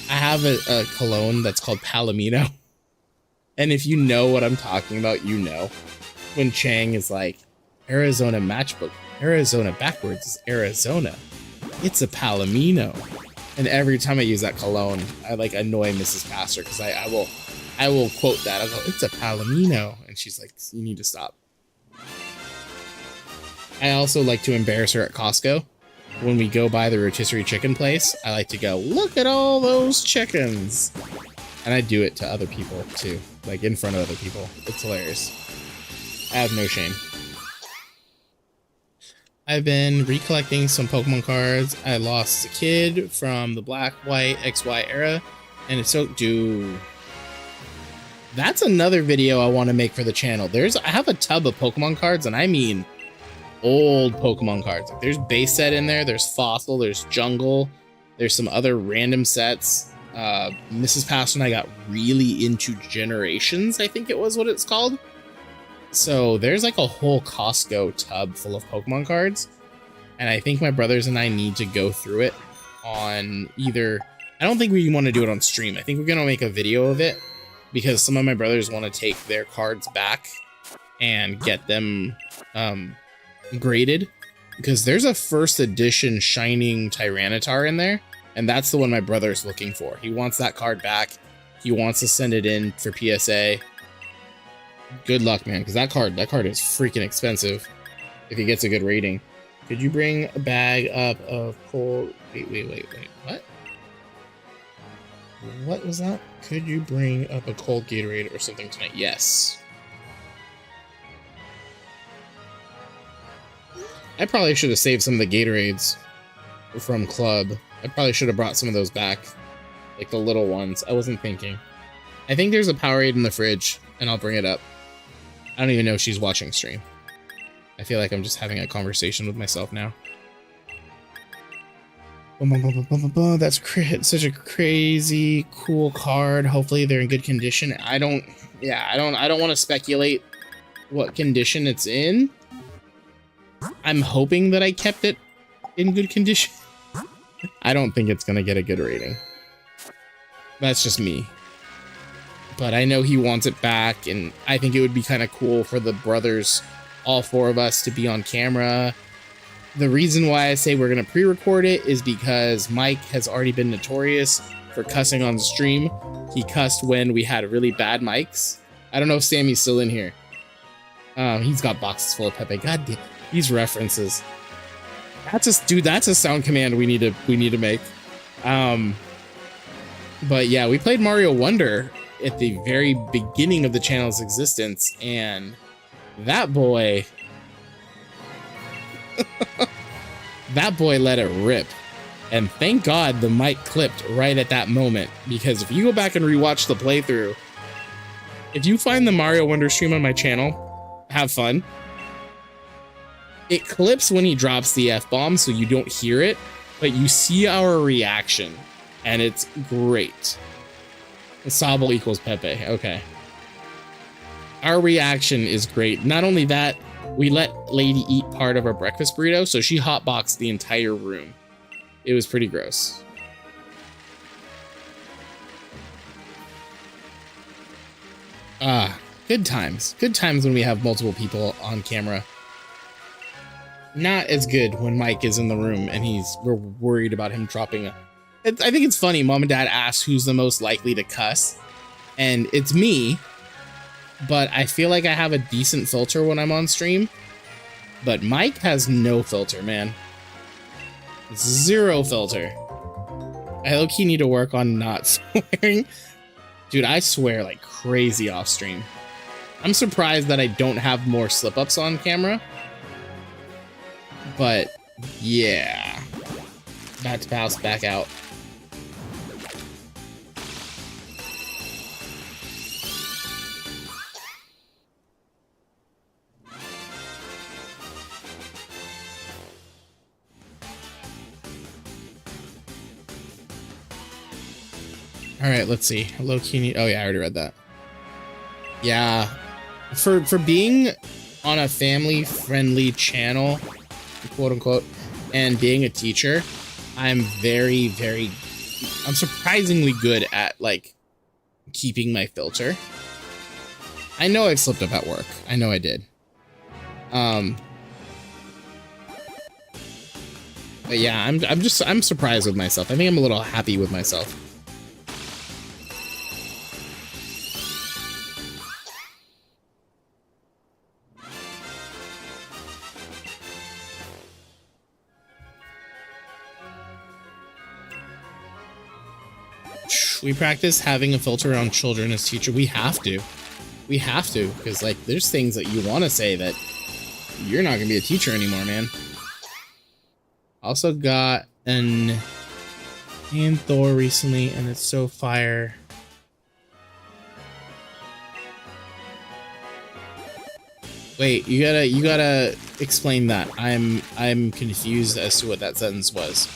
I have a cologne that's called Palomino. And if you know what I'm talking about, you know. When Chang is like, Arizona matchbook. Arizona backwards is Arizona. It's a Palomino. And every time I use that cologne, I like annoy Mrs. Pastor because I will quote that. I'll go, it's a Palomino. And she's like, you need to stop. I also like to embarrass her at Costco. When we go by the rotisserie chicken place, I like to go, look at all those chickens. And I do it to other people too, like in front of other people. It's hilarious. I have no shame. I've been recollecting some Pokemon cards I lost as a kid from the Black, White, XY era, and it's so... Dude. That's another video I want to make for the channel. I have a tub of Pokemon cards, and I mean old Pokemon cards. Like, there's base set in there, there's Fossil, there's Jungle, there's some other random sets. Mrs. Pastor and I got really into Generations, I think it was what it's called. So there's like a whole Costco tub full of Pokemon cards. And I think my brothers and I need to go through it on either... I don't think we want to do it on stream. I think we're going to make a video of it because some of my brothers want to take their cards back and get them graded. Because there's a first edition Shining Tyranitar in there. And that's the one my brother's looking for. He wants that card back. He wants to send it in for PSA. Good luck, man, because that card is freaking expensive if he gets a good rating. Could you bring a bag up of cold... Wait. What? What was that? Could you bring up a cold Gatorade or something tonight? Yes. I probably should have saved some of the Gatorades from Club. I probably should have brought some of those back. Like the little ones. I wasn't thinking. I think there's a Powerade in the fridge, and I'll bring it up. I don't even know if she's watching stream. I feel like I'm just having a conversation with myself now. That's such a crazy cool card. Hopefully they're in good condition. I don't want to speculate what condition it's in. I'm hoping that I kept it in good condition. I don't think it's gonna get a good rating. That's just me. But I know he wants it back, and I think it would be kind of cool for the brothers, all 4 of us, to be on camera. The reason why I say we're going to pre-record it is because Mike has already been notorious for cussing on stream. He cussed when we had really bad mics. I don't know if Sammy's still in here. He's got boxes full of Pepe. God damn, these references. That's a sound command we need to make. But yeah, we played Mario Wonder at the very beginning of the channel's existence, and that boy let it rip. And thank God the mic clipped right at that moment, because if you go back and rewatch the playthrough, if you find the Mario Wonder stream on my channel, have fun. It clips when he drops the F-bomb, so you don't hear it, but you see our reaction, and it's great. Sobble equals Pepe. Okay. Our reaction is great. Not only that, we let Lady eat part of our breakfast burrito, so she hotboxed the entire room. It was pretty gross. Good times. Good times when we have multiple people on camera. Not as good when Mike is in the room and we're worried about him dropping a... I think it's funny. Mom and Dad asked who's the most likely to cuss, and it's me, but I feel like I have a decent filter when I'm on stream, but Mike has no filter, man. 0 filter. I low-key need to work on not swearing. Dude, I swear like crazy off stream. I'm surprised that I don't have more slip-ups on camera, but yeah. Back to house, back out. All right, let's see. Low key. Oh yeah, I already read that. Yeah, for being on a family-friendly channel, quote unquote, and being a teacher, I'm I'm surprisingly good at like keeping my filter. I know I've slipped up at work. I know I did. But yeah, I'm surprised with myself. I think I'm a little happy with myself. We practice having a filter on children as teacher. We have to. We have to, because like there's things that you want to say that you're not gonna be a teacher anymore, man. Also got an Thor recently, and it's so fire. Wait, you gotta explain that. I'm confused as to what that sentence was.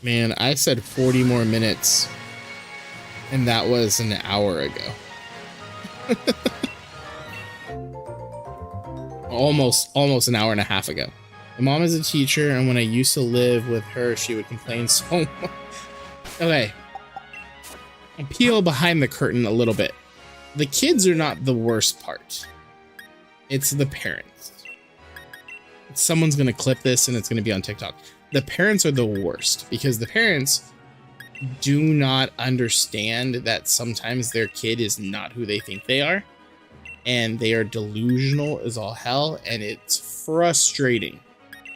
Man, I said 40 more minutes, and that was an hour ago. almost an hour and a half ago. My mom is a teacher, and when I used to live with her, she would complain so much. Okay, I'll peel behind the curtain a little bit. The kids are not the worst part. It's the parents. Someone's gonna clip this, and it's gonna be on TikTok. The parents are the worst, because the parents do not understand that sometimes their kid is not who they think they are, and they are delusional as all hell, and it's frustrating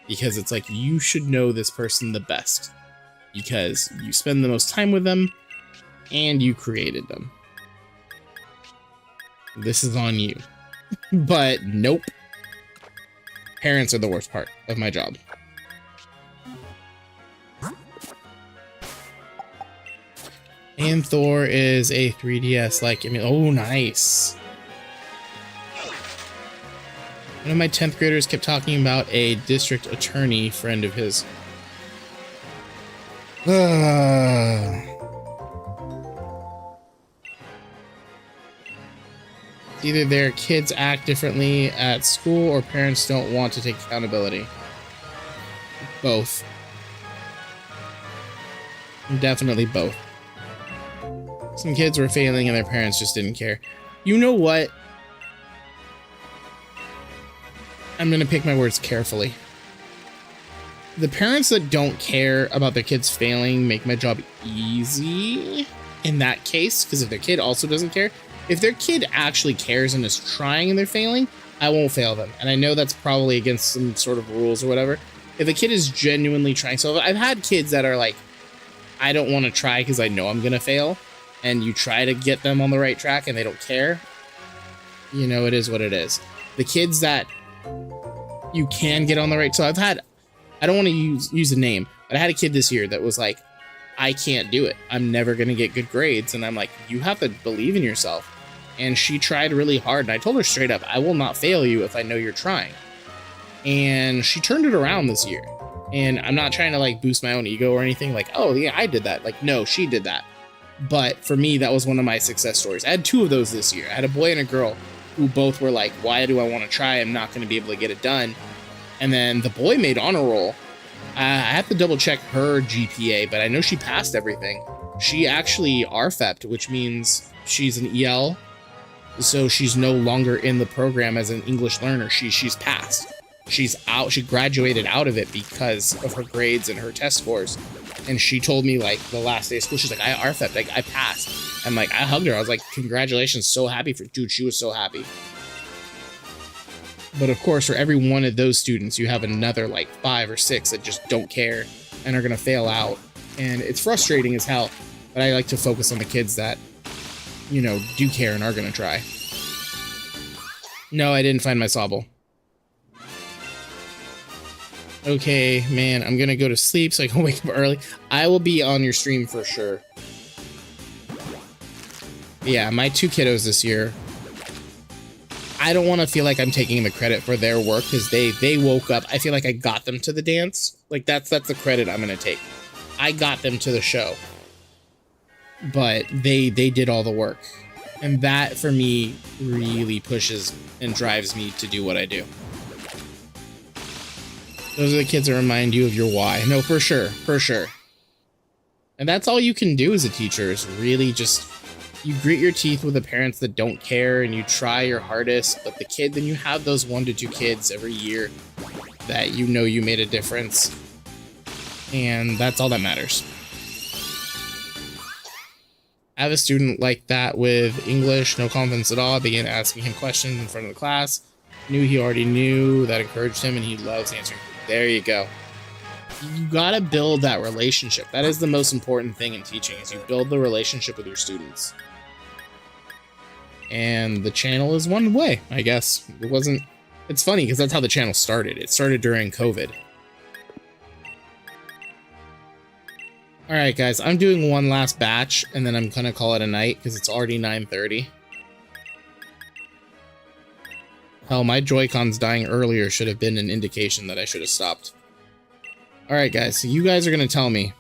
because it's like, you should know this person the best because you spend the most time with them and you created them. This is on you. But nope. Parents are the worst part of my job. And Thor is a 3DS like, I mean, oh, nice. One of my 10th graders kept talking about a district attorney friend of his. Either their kids act differently at school or parents don't want to take accountability. Both. Definitely both. Some kids were failing and their parents just didn't care. You know what? I'm gonna pick my words carefully. The parents that don't care about their kids failing make my job easy in that case, because if their kid also doesn't care, if their kid actually cares and is trying and they're failing, I won't fail them. And I know that's probably against some sort of rules or whatever. If a kid is genuinely trying, so I've had kids that are like, I don't want to try because I know I'm gonna fail, and you try to get them on the right track and they don't care, you know, it is what it is. The kids that you can get on the right, so I've had, I don't want to use a name, but I had a kid this year that was like, I can't do it, I'm never gonna get good grades, and I'm like, you have to believe in yourself. And she tried really hard, and I told her straight up, I will not fail you if I know you're trying. And she turned it around this year. And I'm not trying to like boost my own ego or anything, like, oh yeah, I did that. Like, no, she did that. But for me, that was one of my success stories. I had two of those this year. I had a boy and a girl who both were like, why do I want to try? I'm not going to be able to get it done. And then the boy made honor roll. I have to double check her GPA, but I know she passed everything. She actually RFEP'd, which means she's an EL. So she's no longer in the program as an English learner. She's passed. She's out. She graduated out of it because of her grades and her test scores. And she told me like the last day of school, she's like, I RFEP'd, like I passed. And like, I hugged her. I was like, congratulations. So happy for, dude, she was so happy. But of course, for every one of those students, you have another like 5 or 6 that just don't care and are going to fail out. And it's frustrating as hell. But I like to focus on the kids that, you know, do care and are going to try. No, I didn't find my Sobble. Okay, man, I'm gonna go to sleep so I can wake up early. I will be on your stream for sure. Yeah, my 2 kiddos this year I don't want to feel like I'm taking the credit for their work because they woke up. I feel like I got them to the dance. Like that's the credit I'm gonna take. I got them to the show, but they did all the work, and that for me really pushes and drives me to do what I do. Those are the kids that remind you of your why. No, for sure, for sure. And that's all you can do as a teacher is really just, you grit your teeth with the parents that don't care and you try your hardest, but then you have those 1 to 2 kids every year that you know you made a difference. And that's all that matters. I have a student like that with English, no confidence at all. I began asking him questions in front of the class. Knew he already knew, that encouraged him, and he loves answering. There you go. You gotta build that relationship. That is the most important thing in teaching, is you build the relationship with your students. And the channel is one way, I guess. It's funny because that's how the channel started. It started during COVID. All right, guys, I'm doing one last batch and then I'm gonna call it a night because it's already 9:30. Hell, my Joy-Cons dying earlier should have been an indication that I should have stopped. All right, guys, so you guys are gonna tell me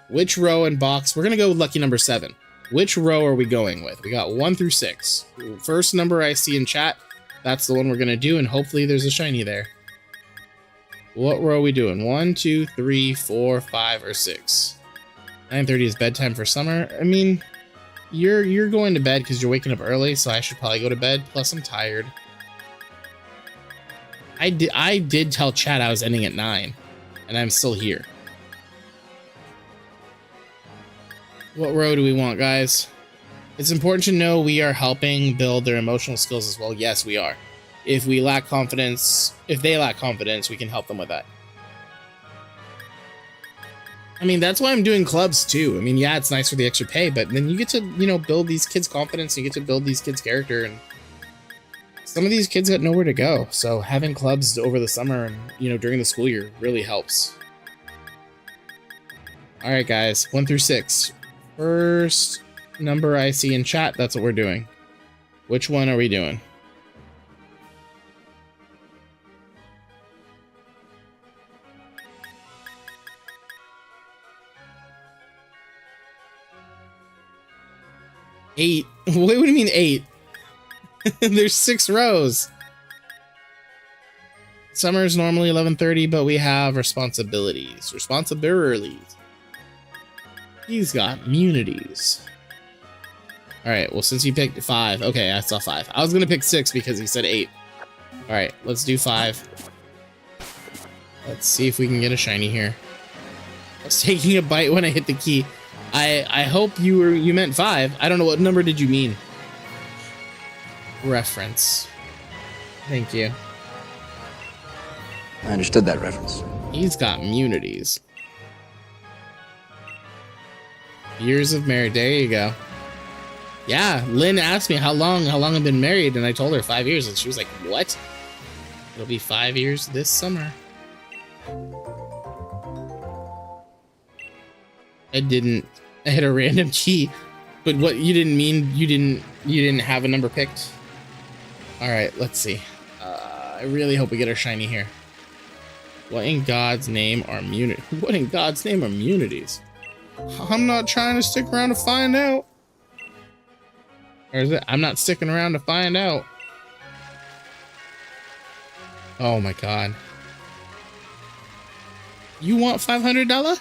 which row and box. We're gonna go with lucky number 7. Which row are we going with? We got 1 through 6. First number I see in chat, that's the one we're gonna do, and hopefully there's a shiny there. What row are we doing? 1, 2, 3, 4, 5, or 6? 9:30 is bedtime for summer. I mean, you're going to bed because you're waking up early, so I should probably go to bed. Plus, I'm tired. I did tell chat I was ending at 9, and I'm still here. What row do we want, guys? It's important to know we are helping build their emotional skills as well. Yes, we are. If we lack confidence, if they lack confidence, we can help them with that. I mean, that's why I'm doing clubs too. I mean, yeah, it's nice for the extra pay, but then you get to, you know, build these kids' confidence, you get to build these kids' character, and some of these kids got nowhere to go. So having clubs over the summer and, you know, during the school year really helps. All right, guys, 1 through 6. First number I see in chat, that's what we're doing. Which one are we doing? Eight. What do you mean 8? There's 6 rows. Summer is normally 11:30, but we have responsibilities. He's got immunities. All right, well, since you picked 5, okay, I saw 5. I was gonna pick 6 because he said 8. All right, let's do 5. Let's see if we can get a shiny here. I was taking a bite when I hit the key. I hope you meant 5. I don't know, what number did you mean? Reference. Thank you. I understood that reference. He's got immunities. Years of married. There you go. Yeah, Lynn asked me how long I've been married, and I told her 5 years, and she was like, "What?" It'll be 5 years this summer. I hit a random key, but what you didn't mean? You didn't have a number picked. All right, let's see. I really hope we get our shiny here. What in God's name are immunities? What in God's name are immunities? I'm not trying to stick around to find out. Or is it? I'm not sticking around to find out. Oh my God. You want $500?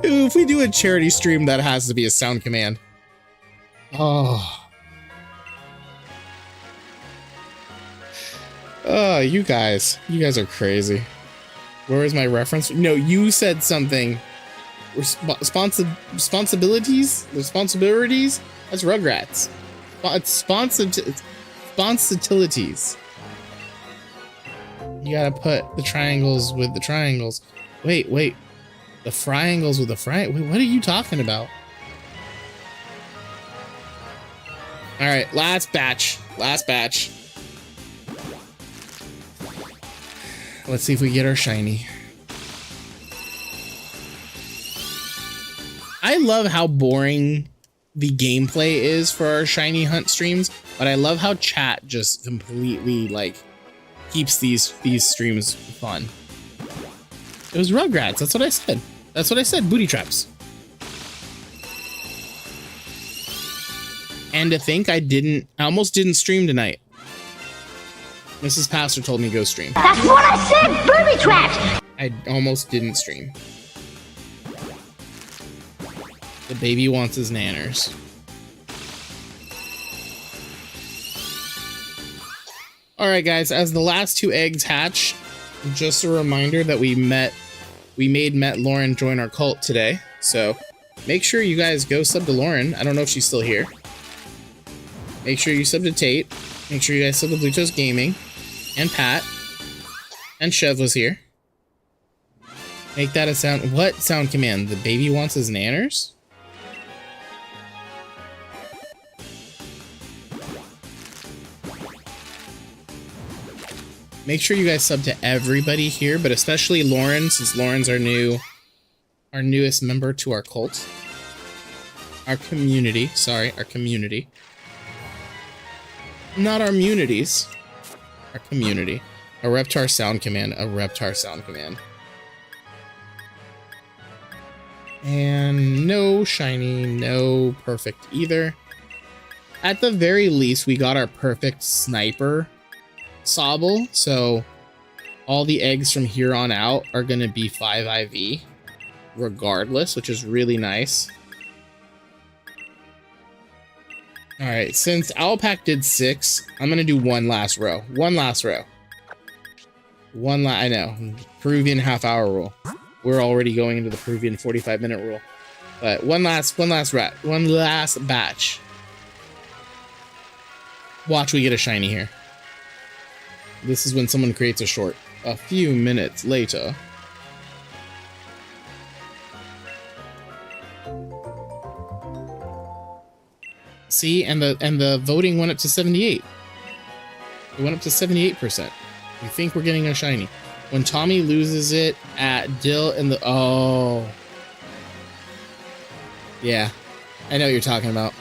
If we do a charity stream, that has to be a sound command. Oh. Oh, you guys are crazy. Where is my reference? No, you said something. Responsibilities? That's Rugrats. Sponsitilities. You gotta put the triangles with the triangles. Wait. The triangles with the Wait, what are you talking about? All right, last batch. Let's see if we get our shiny. I love how boring the gameplay is for our shiny hunt streams, but I love how chat just completely like keeps these streams fun. It was Rugrats. That's what I said. That's what I said. Booty traps. And to think I almost didn't stream tonight. Mrs. Pastor told me go stream. That's what I said, booby traps! I almost didn't stream. The baby wants his nanners. Alright guys, as the last 2 eggs hatch, just a reminder that we met Lauren join our cult today. So make sure you guys go sub to Lauren. I don't know if she's still here. Make sure you sub to Tate. Make sure you guys sub to Blue Toast Gaming. And Pat. And Chev was here. Make that a sound. What sound command? The baby wants his nanners? Make sure you guys sub to everybody here, but especially Lauren, since Lauren's our newest member to our cult. Our community. Sorry, our community. Not our immunities. Our community. A Reptar sound command. A Reptar sound command. And no shiny, no perfect either. At the very least, we got our perfect sniper Sobble, so all the eggs from here on out are going to be 5 IV regardless, which is really nice. Alright, since Owlpack did 6, I'm going to do one last row. I know, Peruvian half-hour rule. We're already going into the Peruvian 45-minute rule. But one last batch. Watch we get a shiny here. This is when someone creates a short. A few minutes later. See, and the voting went up to 78. It went up to 78%. We think we're getting a shiny. When Tommy loses it at Dill in the... Oh. Yeah. I know what you're talking about.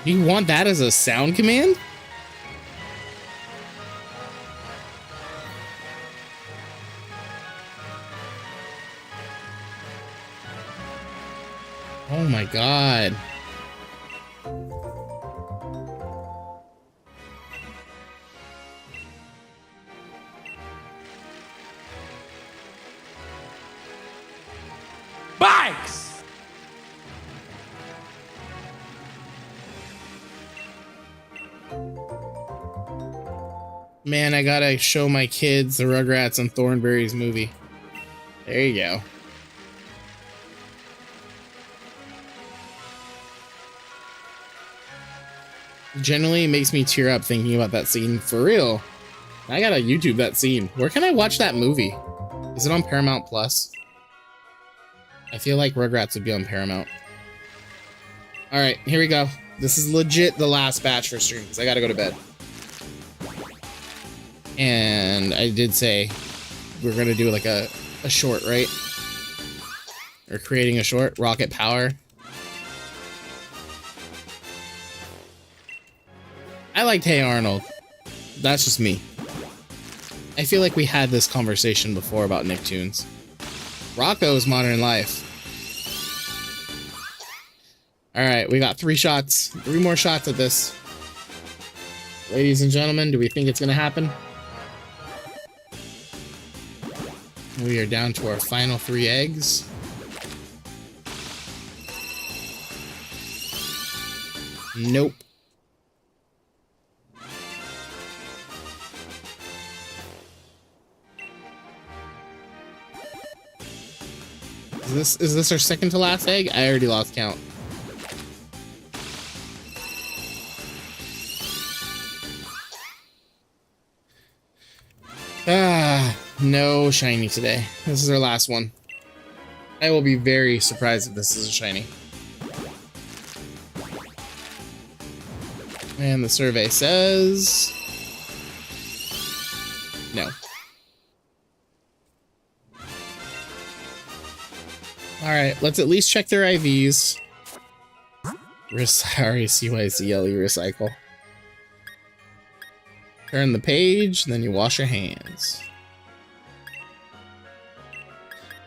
You want that as a sound command? Oh my god. Bikes! Man, I gotta show my kids the Rugrats and Thornberry's movie. There you go. Generally, it makes me tear up thinking about that scene. For real. I gotta YouTube that scene. Where can I watch that movie? Is it on Paramount Plus? I feel like Rugrats would be on Paramount. Alright, here we go. This is legit the last batch for stream, because I gotta go to bed. And I did say we're gonna do like a short, right? Or creating a short. Rocket Power. I liked Hey Arnold. That's just me. I feel like we had this conversation before about Nicktoons. Rocco's Modern Life. Alright, we got 3 shots. 3 more shots at this. Ladies and gentlemen, do we think it's gonna happen? We are down to our final 3 eggs. Nope. Is this our second to last egg? I already lost count. Ah, no shiny today. This is our last one. I will be very surprised if this is a shiny. And the survey says... no. Alright, let's at least check their IVs. R-A-C-Y-C-L-E, recycle. Turn the page, and then you wash your hands.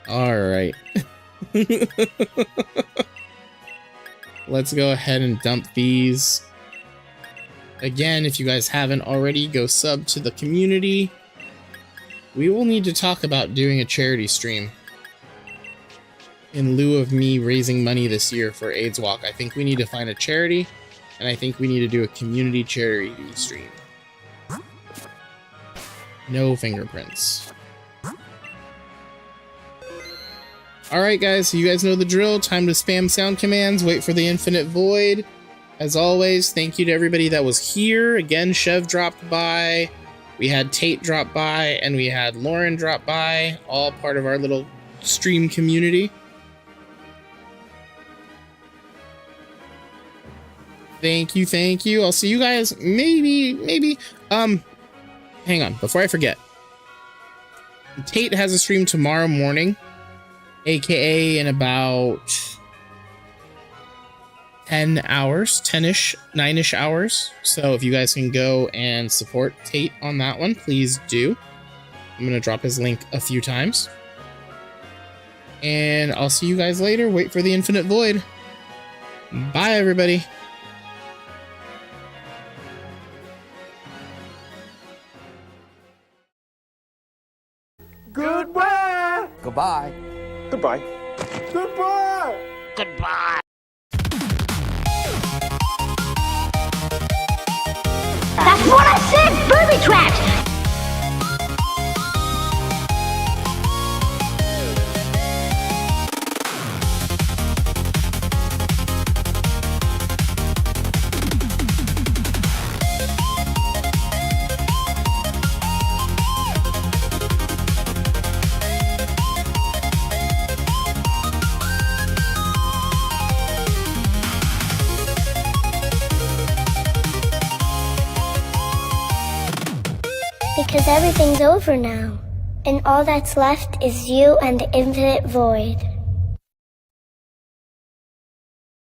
Alright. Let's go ahead and dump these. Again, if you guys haven't already, go sub to the community. We will need to talk about doing a charity stream. In lieu of me raising money this year for AIDS Walk, I think we need to find a charity, and I think we need to do a community charity stream. No fingerprints. Alright guys, so you guys know the drill. Time to spam sound commands, wait for the infinite void. As always, thank you to everybody that was here. Again, Chev dropped by, we had Tate drop by, and we had Lauren drop by, all part of our little stream community. Thank you, thank you. I'll see you guys maybe, hang on, before I forget. Tate has a stream tomorrow morning, aka in about 10 hours, 10-ish, 9-ish hours. So if you guys can go and support Tate on that one, please do. I'm gonna drop his link a few times. And I'll see you guys later. Wait for the infinite void. Bye, everybody. Goodbye. Goodbye. Goodbye. Goodbye. Goodbye. That's what I said, booby traps! Because everything's over now, and all that's left is you and the infinite void.